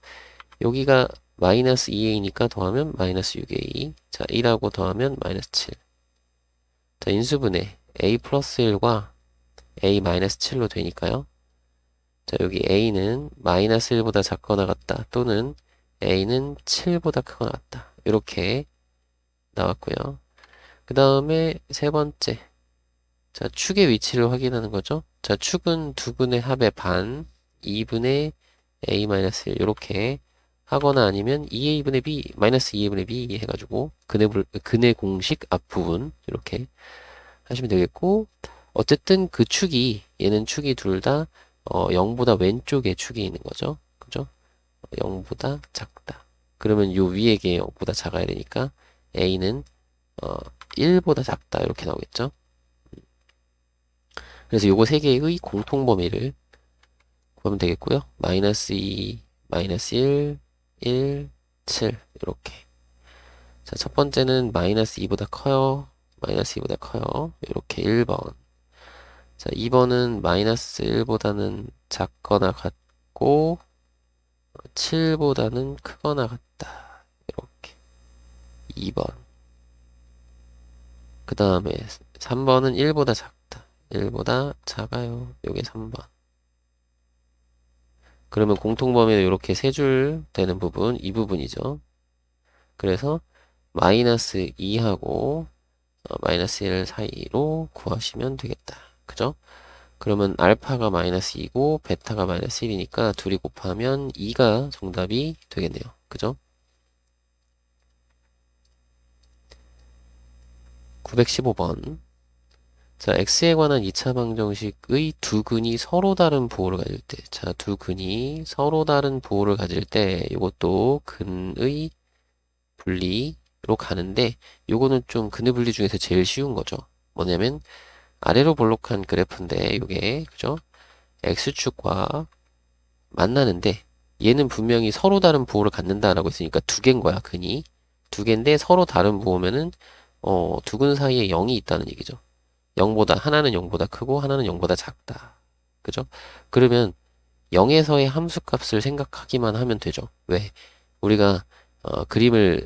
여기가 마이너스 2a니까 더하면 마이너스 6a. 자, 1하고 더하면 마이너스 7. 자, 인수분해 a 플러스 1과 a 마이너스 7로 되니까요. 자, 여기 a는 마이너스 1보다 작거나 같다. 또는 a는 7보다 크거나 같다. 이렇게 나왔고요. 그 다음에 세 번째. 자, 축의 위치를 확인하는 거죠. 자, 축은 두 분의 합의 반, 2분의 a-1 이렇게 하거나 아니면 2a분의 b, 마이너스 2a분의 b 해가지고 근의 공식 앞부분 이렇게 하시면 되겠고, 어쨌든 그 축이 얘는 축이 둘 다 0보다 왼쪽에 축이 있는 거죠. 그죠? 0보다 작다. 그러면 요 위에 게 0보다 작아야 되니까 a는 1보다 작다 이렇게 나오겠죠. 그래서 요거 세 개의 공통 범위를 구하면 되겠고요. 마이너스 2, 마이너스 1, 1, 7 이렇게. 자, 첫 번째는 마이너스 2보다 커요. 마이너스 2보다 커요. 이렇게 1번. 자, 2번은 마이너스 1보다는 작거나 같고 7보다는 크거나 같다. 이렇게 2번. 그 다음에 3번은 1보다 작다. 1보다 작아요. 요게 3번. 그러면 공통범위는 이렇게 세 줄 되는 부분, 이 부분이죠. 그래서 마이너스 2하고 마이너스 1 사이로 구하시면 되겠다. 그죠? 그러면 알파가 마이너스 2고 베타가 마이너스 1이니까 둘이 곱하면 2가 정답이 되겠네요. 그죠? 915번. 자, x에 관한 2차 방정식의 두 근이 서로 다른 부호를 가질 때, 자, 두 근이 서로 다른 부호를 가질 때, 이것도 근의 분리로 가는데, 요거는 좀 근의 분리 중에서 제일 쉬운 거죠. 뭐냐면, 아래로 볼록한 그래프인데, 요게, 그죠? x축과 만나는데, 얘는 분명히 서로 다른 부호를 갖는다라고 했으니까 두 개인 거야, 근이. 두 개인데 서로 다른 부호면은, 두 근 사이에 0이 있다는 얘기죠. 0보다, 하나는 0보다 크고 하나는 0보다 작다. 그죠? 그러면 0에서의 함수값을 생각하기만 하면 되죠. 왜? 우리가 그림을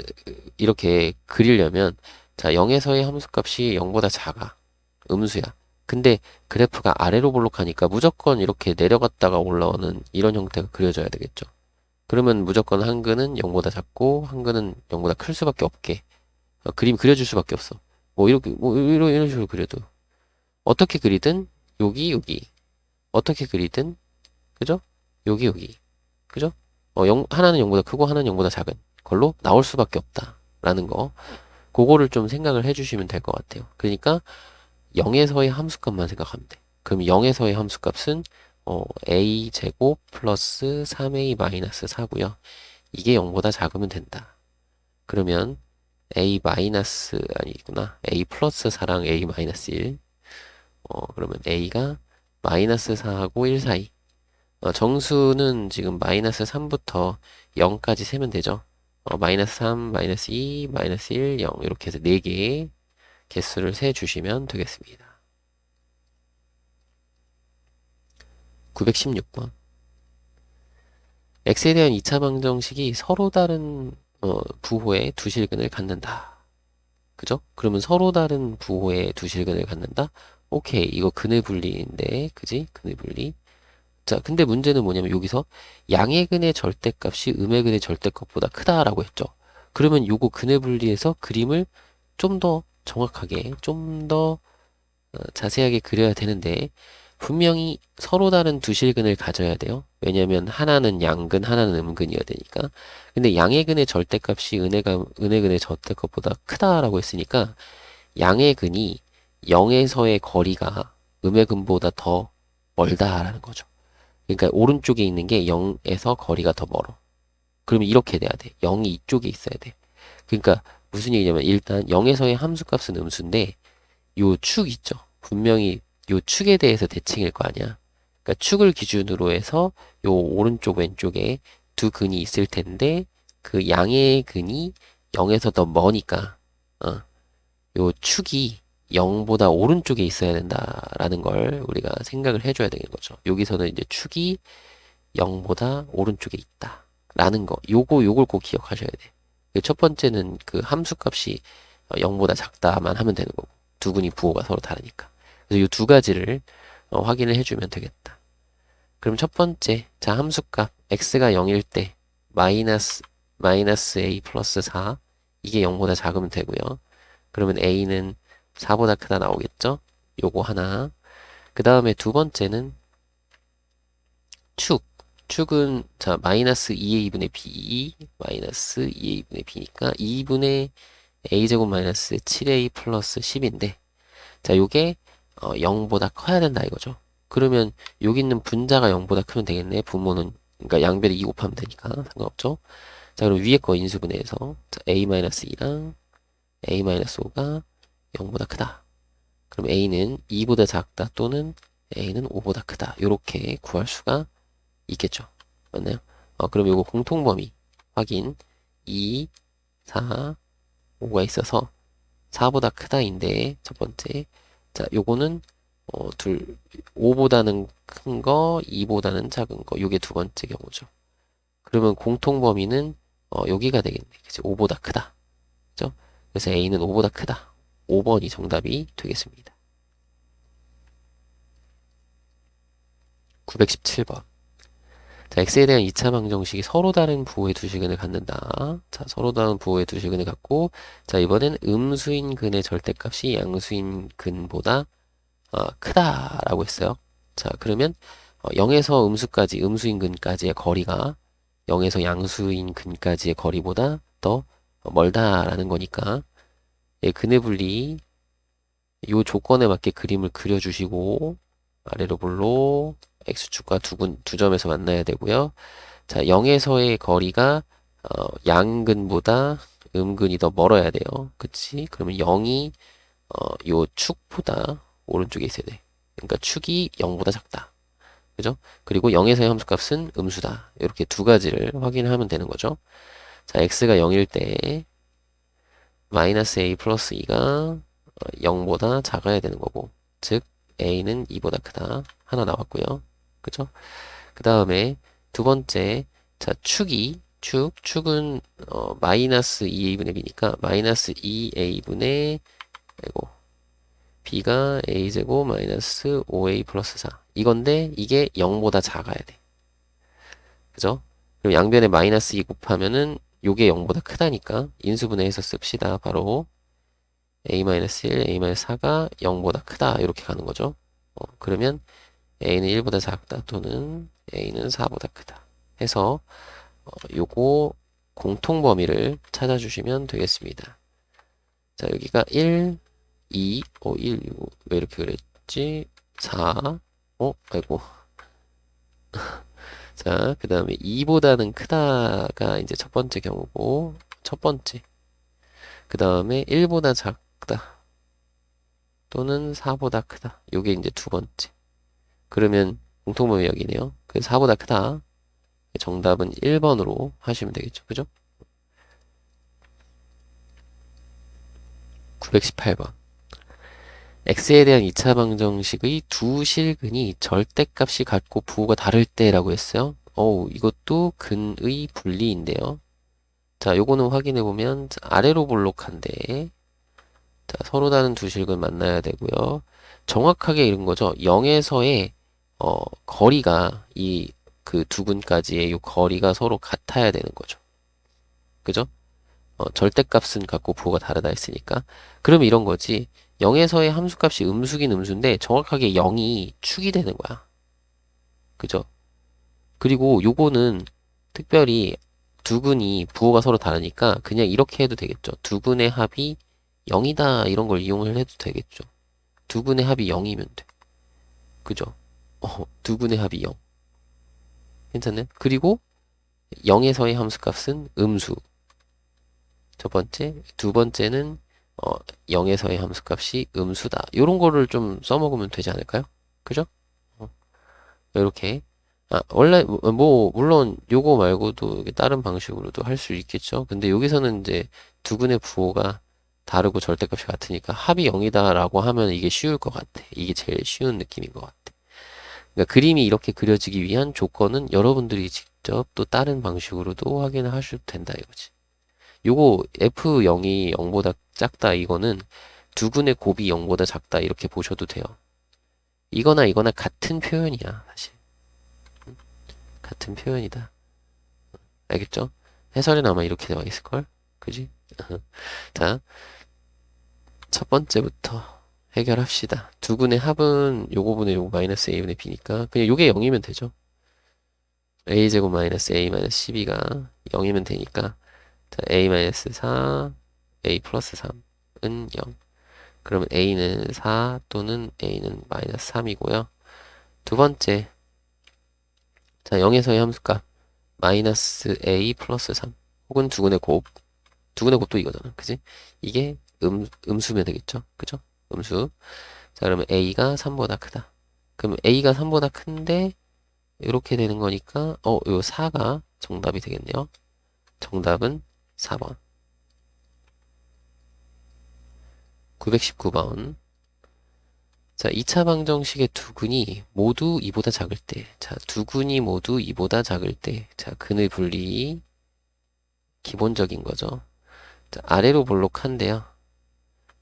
이렇게 그리려면 자, 0에서의 함수값이 0보다 작아. 음수야. 근데 그래프가 아래로 볼록하니까 무조건 이렇게 내려갔다가 올라오는 이런 형태가 그려져야 되겠죠. 그러면 무조건 한 근은 0보다 작고 한 근은 0보다 클 수밖에 없게 그림 그려줄 수밖에 없어. 뭐 이렇게 뭐 이런 식으로 그려도 어떻게 그리든 여기 어떻게 그리든 그죠? 여기 그죠? 하나는 0보다 크고 하나는 0보다 작은 걸로 나올 수밖에 없다라는 거 그거를 좀 생각을 해주시면 될 것 같아요. 그러니까 0에서의 함수값만 생각하면 돼. 그럼 0에서의 함수값은 a 제곱 플러스 3a 마이너스 4고요. 이게 0보다 작으면 된다. 그러면 a 마이너스 아니구나. a 플러스 4랑 a 마이너스 1 그러면 a가 마이너스 4하고 1 사이. 정수는 지금 마이너스 3부터 0까지 세면 되죠. 마이너스 3, 마이너스 2, 마이너스 1, 0 이렇게 해서 4개의 개수를 세 주시면 되겠습니다. 916번. x에 대한 2차 방정식이 서로 다른 부호의 두 실근을 갖는다. 그죠? 그러면 서로 다른 부호의 두 실근을 갖는다? 오케이. 이거 근의 분리인데, 그지? 근의 분리. 자, 근데 문제는 뭐냐면 여기서 양의 근의 절대값이 음의 근의 절대값보다 크다라고 했죠. 그러면 요거 근의 분리해서 그림을 좀 더 정확하게, 좀 더 자세하게 그려야 되는데 분명히 서로 다른 두 실근을 가져야 돼요. 왜냐면 하나는 양근, 하나는 음근이어야 되니까. 근데 양의 근의 절대값이 은의 근의 절대값보다 크다라고 했으니까 양의 근이 0에서의 거리가 음의 근보다 더 멀다라는 거죠. 그러니까 오른쪽에 있는 게 0에서 거리가 더 멀어. 그러면 이렇게 돼야 돼. 0이 이쪽에 있어야 돼. 그러니까 무슨 얘기냐면 일단 0에서의 함수값은 음수인데 요 축 있죠. 분명히 요 축에 대해서 대칭일 거 아니야. 그러니까 축을 기준으로 해서 요 오른쪽 왼쪽에 두 근이 있을 텐데 그 양의 근이 0에서 더 머니까 요 축이 0보다 오른쪽에 있어야 된다라는 걸 우리가 생각을 해줘야 되는 거죠. 여기서는 이제 축이 0보다 오른쪽에 있다. 라는 거. 요걸 꼭 기억하셔야 돼. 첫 번째는 그 함수값이 0보다 작다만 하면 되는 거고. 두 근이 부호가 서로 다르니까. 그래서 이 두 가지를 확인을 해주면 되겠다. 그럼 첫 번째, 자, 함수값 x가 0일 때 마이너스 a 플러스 4 이게 0보다 작으면 되고요. 그러면 a는 4보다 크다 나오겠죠? 요거 하나. 그 다음에 두 번째는 축은 자 마이너스 2a분의 b 마이너스 2a분의 b니까 2분의 a제곱 마이너스 7a 플러스 10인데 자 요게 0보다 커야 된다 이거죠. 그러면 여기 있는 분자가 0보다 크면 되겠네. 분모는 그러니까 양변에 2 곱하면 되니까 상관없죠. 자 그럼 위에 거 인수분해해서 자, a-2랑 a-5가 0보다 크다. 그럼 a는 2보다 작다 또는 a는 5보다 크다. 요렇게 구할 수가 있겠죠. 맞나요? 그럼 요거 공통범위 확인 2, 4, 5가 있어서 4보다 크다인데 첫 번째 자 요거는 5보다는 큰 거, 2보다는 작은 거 요게 두 번째 경우죠. 그러면 공통범위는 여기가 되겠네. 그치? 5보다 크다. 그죠? 그래서 A는 5보다 크다. 5번이 정답이 되겠습니다. 917번. 자, x에 대한 2차 방정식이 서로 다른 부호의 두 실근을 갖는다. 자, 서로 다른 부호의 두 실근을 갖고, 자, 이번엔 음수인 근의 절대값이 양수인 근보다 크다라고 했어요. 자, 그러면 0에서 음수까지, 음수인 근까지의 거리가 0에서 양수인 근까지의 거리보다 더 멀다라는 거니까, 예, 근의 분리, 요 조건에 맞게 그림을 그려주시고, 아래로 볼로 x축과 두 점에서 만나야 되고요. 자, 0에서의 거리가 양근보다 음근이 더 멀어야 돼요. 그치? 그러면 0이 요 축보다 오른쪽에 있어야 돼. 그러니까 축이 0보다 작다. 그죠? 그리고 0에서의 함수값은 음수다. 이렇게 두 가지를 확인하면 되는 거죠. 자, x가 0일 때 마이너스 a 플러스 2가 0보다 작아야 되는 거고 즉 a는 2보다 크다. 하나 나왔고요. 그죠? 그 다음에 두 번째 자 축은 마이너스 2a분의 b니까 마이너스 2a분의 아이고 b가 a제곱 마이너스 5a 플러스 4 이건데 이게 0보다 작아야 돼. 그죠? 그럼 양변에 마이너스 2 곱하면은 요게 0보다 크다니까 인수분해해서 씁시다. 바로 a-1, a-4가 0보다 크다 이렇게 가는 거죠. 그러면 a는 1보다 작다 또는 a는 4보다 크다 해서 요거 공통범위를 찾아주시면 되겠습니다. 자 여기가 1, 2, 1, 왜 이렇게 그랬지? 4, 아이고 자 그 다음에 2보다는 크다가 이제 첫 번째 경우고 첫 번째 그 다음에 1보다 작다 또는 4보다 크다 요게 이제 두 번째 그러면 공통범위 여기네요. 그래서 4보다 크다. 정답은 1번으로 하시면 되겠죠. 그죠? 918번. x에 대한 2차 방정식의 두 실근이 절대값이 같고 부호가 다를 때라고 했어요. 이것도 근의 분리인데요. 자, 요거는 확인해보면 아래로 볼록한데 자, 서로 다른 두 실근 만나야 되고요. 정확하게 이런 거죠. 0에서의 거리가 그 두근까지의 이 거리가 서로 같아야 되는 거죠. 그죠? 절대값은 갖고 부호가 다르다 했으니까. 그러면 이런 거지. 0에서의 함수값이 음수긴 음수인데 정확하게 0이 축이 되는 거야. 그죠? 그리고 요거는 특별히 두근이 부호가 서로 다르니까 그냥 이렇게 해도 되겠죠. 두근의 합이 0이다 이런 걸 이용을 해도 되겠죠. 두근의 합이 0이면 돼. 그죠? 두근의 합이 0. 괜찮네? 그리고 0에서의 함수값은 음수. 첫 번째. 두 번째는 0에서의 함수값이 음수다. 이런 거를 좀 써먹으면 되지 않을까요? 그죠? 어, 이렇게. 원래 물론 요거 말고도 이게 다른 방식으로도 할 수 있겠죠. 근데 여기서는 이제 두근의 부호가 다르고 절대값이 같으니까 합이 0이다라고 하면 이게 쉬울 것 같아. 이게 제일 쉬운 느낌인 것 같아. 그러니까 그림이 이렇게 그려지기 위한 조건은 여러분들이 직접 또 다른 방식으로도 확인을 하셔도 된다 이거지. 요거 F0이 0보다 작다 이거는 두근의 곱이 0보다 작다 이렇게 보셔도 돼요. 이거나 이거나 같은 표현이야 사실. 같은 표현이다. 알겠죠? 해설은 아마 이렇게 나와 있을걸? 그지? 자, 첫 번째부터 해결합시다. 두근의 합은 요거분의 요거 마이너스 a분의 b니까 그냥 요게 0이면 되죠. a제곱 마이너스 a 마이너스 12가 0이면 되니까 자, a 마이너스 4, a 플러스 3은 0. 그러면 a는 4 또는 a는 마이너스 3이고요. 두 번째, 자 0에서의 함수값 마이너스 a 플러스 3 혹은 두근의 곱도 이거잖아. 그지? 이게 음수면 되겠죠? 그죠? 음수. 자 그러면 a가 3보다 크다. 그럼 a가 3보다 큰데 이렇게 되는 거니까 요 4가 정답이 되겠네요. 정답은 4번. 919번. 자, 2차 방정식의 두근이 모두 2보다 작을 때. 자, 두근이 모두 2보다 작을 때. 자, 근의 분리 기본적인 거죠. 자, 아래로 볼록한데요.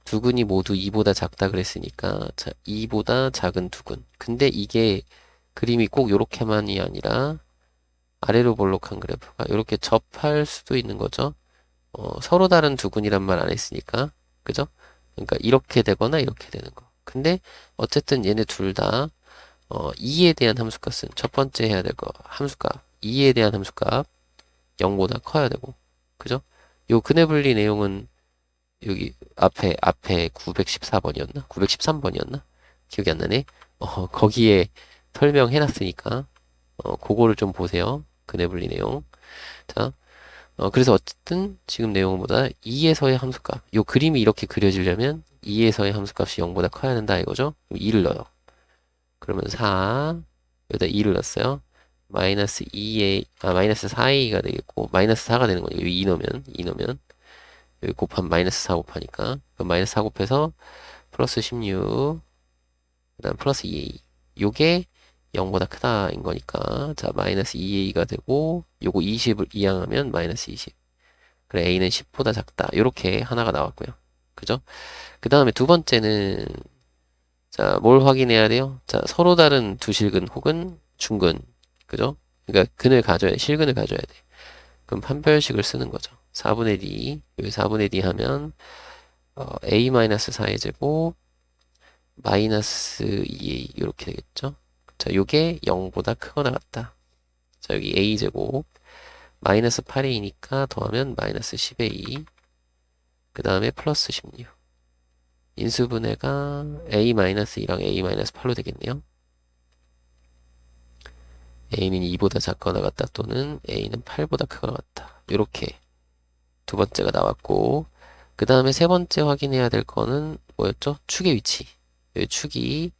두근이 모두 2보다 작다 그랬으니까 자, 2보다 작은 두근. 근데 이게 그림이 꼭 요렇게만이 아니라 아래로 볼록한 그래프가 이렇게 접할 수도 있는 거죠. 서로 다른 두근이란 말 안 했으니까. 그죠? 그러니까 이렇게 되거나 이렇게 되는 거. 근데 어쨌든 얘네 둘 다 2에 대한 함수값은 첫 번째 해야 될 거 함수값 2에 대한 함수값 0보다 커야 되고 그죠? 요 근해 분리 내용은 여기 앞에 914번이었나? 913번이었나? 기억이 안 나네. 거기에 설명해 놨으니까 그거를 좀 보세요. 근해 분리 내용. 자, 그래서 어쨌든 지금 내용보다 2에서의 함수값. 요 그림이 이렇게 그려지려면 2에서의 함수값이 0보다 커야 된다 이거죠? 2를 넣어요. 그러면 4, 여기다 2를 넣었어요. 마이너스 2a, 마이너스 4a가 되겠고, 마이너스 4가 되는 거니까, 여기 2 넣으면, 여기 곱하면 마이너스 4 곱하니까, 그럼 마이너스 4 곱해서 플러스 16, 그 다음 플러스 2a. 요게 0보다 크다인 거니까, 자, 마이너스 2a가 되고, 요거 20을 이항하면 마이너스 20. 그래, a는 10보다 작다. 요렇게 하나가 나왔고요. 그죠? 그 다음에 두 번째는, 자, 뭘 확인해야 돼요? 자, 서로 다른 두 실근 혹은 중근. 그죠? 그러니까 근을 가져야, 실근을 가져야 돼. 그럼 판별식을 쓰는 거죠. 4분의 d, 여기 4분의 d 하면 a-4의 제곱 마이너스 2a 이렇게 되겠죠? 자, 요게 0보다 크거나 같다. 자, 여기 a 제곱 마이너스 8a니까 더하면 마이너스 10a 그 다음에 플러스 16 인수분해가 a-2랑 a-8로 되겠네요. a는 2보다 작거나 같다 또는 a는 8보다 크거나 같다. 이렇게 두 번째가 나왔고 그 다음에 세 번째 확인해야 될 거는 뭐였죠? 축의 위치. 여기 축이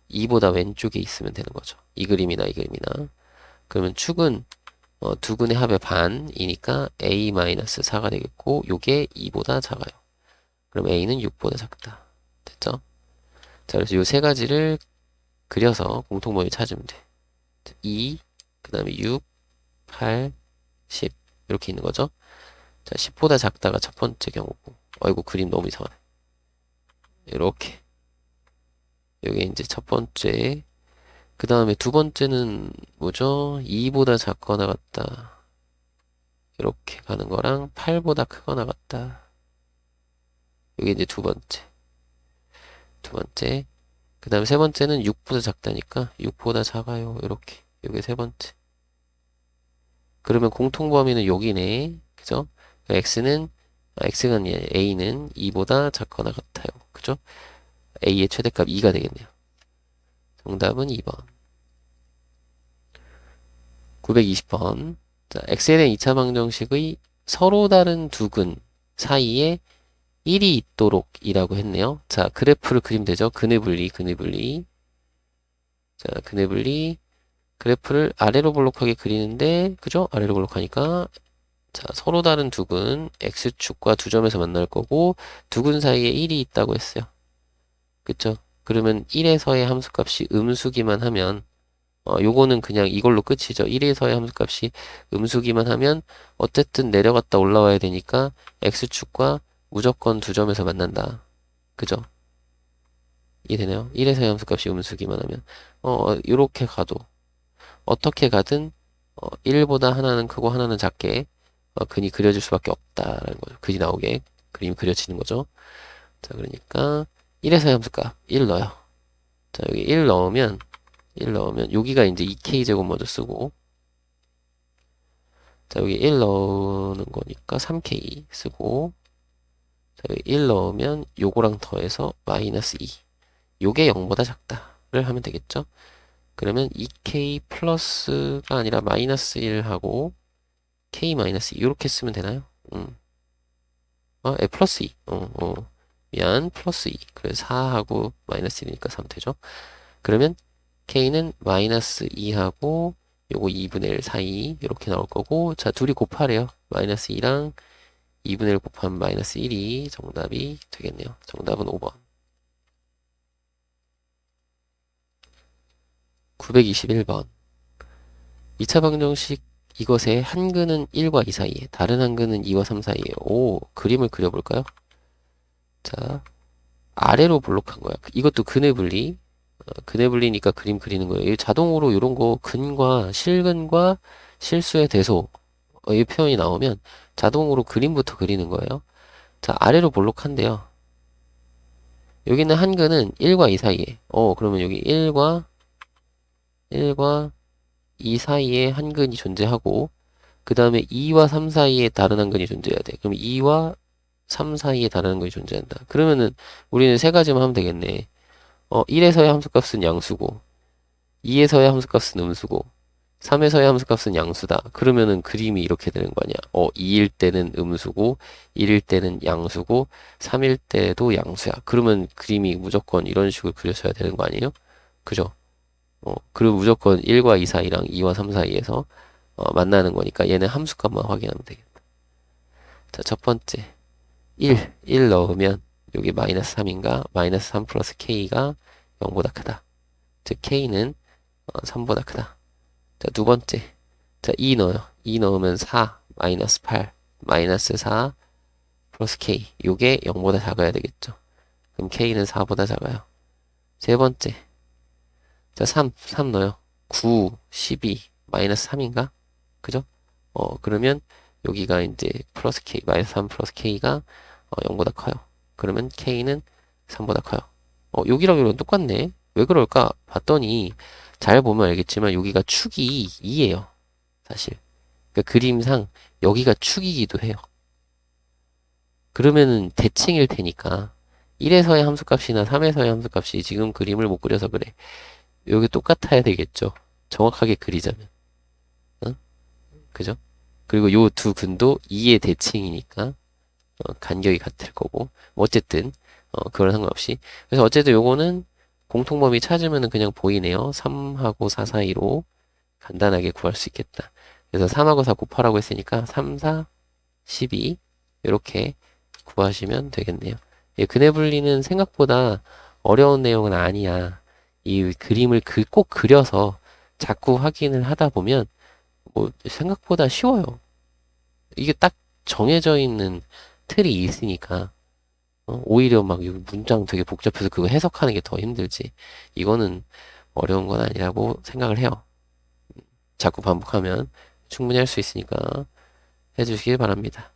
2보다 왼쪽에 있으면 되는 거죠. 이 그림이나 이 그림이나. 그러면 축은 두근의 합의 반이니까 a-4가 되겠고 요게 2보다 작아요. 그럼 a는 6보다 작다. 됐죠? 자, 그래서 요 세 가지를 그려서 공통범위 찾으면 돼. 2, 그 다음에 6, 8, 10 이렇게 있는 거죠. 자, 10보다 작다가 첫 번째 경우고 아이고 그림 너무 이상하네. 이렇게 여기 이제 첫 번째 그 다음에 두 번째는 뭐죠? 2보다 작거나 같다. 이렇게 가는 거랑 8보다 크거나 같다. 이게 이제 두 번째. 두 번째. 그 다음에 세 번째는 6보다 작다니까 6보다 작아요. 이렇게. 이게 세 번째. 그러면 공통 범위는 여기네. 그죠? x가 아니라 a는 2보다 작거나 같아요. 그죠? a의 최대값 2가 되겠네요. 정답은 2번. 920번. 자, x에 대한 2차 방정식의 서로 다른 두 근 사이에 1이 있도록 이라고 했네요. 자, 그래프를 그리면 되죠. 근의 분리, 근의 분리. 자, 근의 분리. 그래프를 아래로 볼록하게 그리는데, 그죠? 아래로 볼록하니까. 자, 서로 다른 두 근, x축과 두 점에서 만날 거고, 두 근 사이에 1이 있다고 했어요. 그쵸? 그러면 1에서의 함수값이 음수기만 하면, 요거는 그냥 이걸로 끝이죠. 1에서의 함수값이 음수기만 하면, 어쨌든 내려갔다 올라와야 되니까, x축과 무조건 두 점에서 만난다. 그죠? 이해되나요? 1에서의 함수값이 음수기만 하면. 요렇게 가도, 어떻게 가든, 1보다 하나는 크고 하나는 작게, 근이 그려질 수밖에 없다라는 거죠. 근이 나오게 그림이 그려지는 거죠. 자, 그러니까 1에서의 함수값 1 넣어요. 자, 여기 1 넣으면 여기가 이제 2k제곱 먼저 쓰고, 자, 여기 1 넣는 거니까 3k 쓰고, 자, 여기 1 넣으면 요거랑 더해서 마이너스 2. 요게 0보다 작다를 하면 되겠죠. 그러면 2k 플러스가 아니라 마이너스 1하고 k 마이너스 2 이렇게 쓰면 되나요? 플러스 2. 미안, 플러스 2. 그래서 4하고 마이너스 1이니까 3 되죠. 그러면 k는 마이너스 2하고 요거 2분의 1 사이 이렇게 나올 거고, 자, 둘이 곱하래요. 마이너스 2랑 2분의 1 곱하면 마이너스 1이 정답이 되겠네요. 정답은 5번. 921번. 2차 방정식 이것의 한 근은 1과 2 사이에, 다른 한 근은 2와 3 사이에. 오, 그림을 그려볼까요? 자, 아래로 볼록한 거야. 이것도 근의 분리. 근의 분리니까 그림 그리는 거예요. 이 자동으로 이런 거 근과 실근과 실수의 대소 이 표현이 나오면 자동으로 그림부터 그리는 거예요. 자, 아래로 볼록한데요. 여기는 한 근은 1과 2 사이에. 그러면 여기 1과 2 사이에 한 근이 존재하고, 그 다음에 2와 3 사이에 다른 한 근이 존재해야 돼. 그럼 2와 3 사이에 다른 한 근이 존재한다. 그러면은 우리는 세 가지만 하면 되겠네. 1에서의 함수값은 양수고, 2에서의 함수값은 음수고, 3에서의 함수값은 양수다. 그러면은 그림이 이렇게 되는 거 아니야. 2일 때는 음수고, 1일 때는 양수고, 3일 때도 양수야. 그러면 그림이 무조건 이런 식으로 그려져야 되는 거 아니에요? 그죠? 그리고 무조건 1과 2 사이랑 2와 3 사이에서 만나는 거니까 얘는 함수값만 확인하면 되겠다. 자, 첫 번째. 1 넣으면 여기 마이너스 3인가? 마이너스 3 플러스 k가 0보다 크다. 즉 k는 3보다 크다. 자, 두 번째. 자, 2 넣어요. 2 넣으면 4, 마이너스 8, 마이너스 4 플러스 k. 요게 0보다 작아야 되겠죠. 그럼 k는 4보다 작아요. 세 번째. 자, 3 넣어요. 9, 12, 마이너스 3인가? 그죠? 그러면 여기가 이제 플러스 k, 마이너스 3 플러스 k가 0보다 커요. 그러면 k는 3보다 커요. 여기랑 여기랑 똑같네. 왜 그럴까? 봤더니 잘 보면 알겠지만 여기가 축이 2예요. 사실. 그러니까 그림상 여기가 축이기도 해요. 그러면은 대칭일 테니까 1에서의 함수값이나 3에서의 함수값이 지금 그림을 못 그려서 그래. 여기 똑같아야 되겠죠. 정확하게 그리자면. 응? 그죠? 그리고 요 두 근도 2의 대칭이니까 간격이 같을 거고. 뭐 어쨌든 그런 상관없이. 그래서 어쨌든 요거는 공통범위 찾으면은 그냥 보이네요. 3하고 4 사이로 간단하게 구할 수 있겠다. 그래서 3하고 4 곱하라고 했으니까 3, 4, 12 이렇게 구하시면 되겠네요. 예, 근해 분리는 생각보다 어려운 내용은 아니야. 이 그림을 꼭 그려서 자꾸 확인을 하다 보면 뭐 생각보다 쉬워요. 이게 딱 정해져 있는 틀이 있으니까 오히려 막 여기 문장 되게 복잡해서 그거 해석하는 게 더 힘들지. 이거는 어려운 건 아니라고 생각을 해요. 자꾸 반복하면 충분히 할 수 있으니까 해주시길 바랍니다.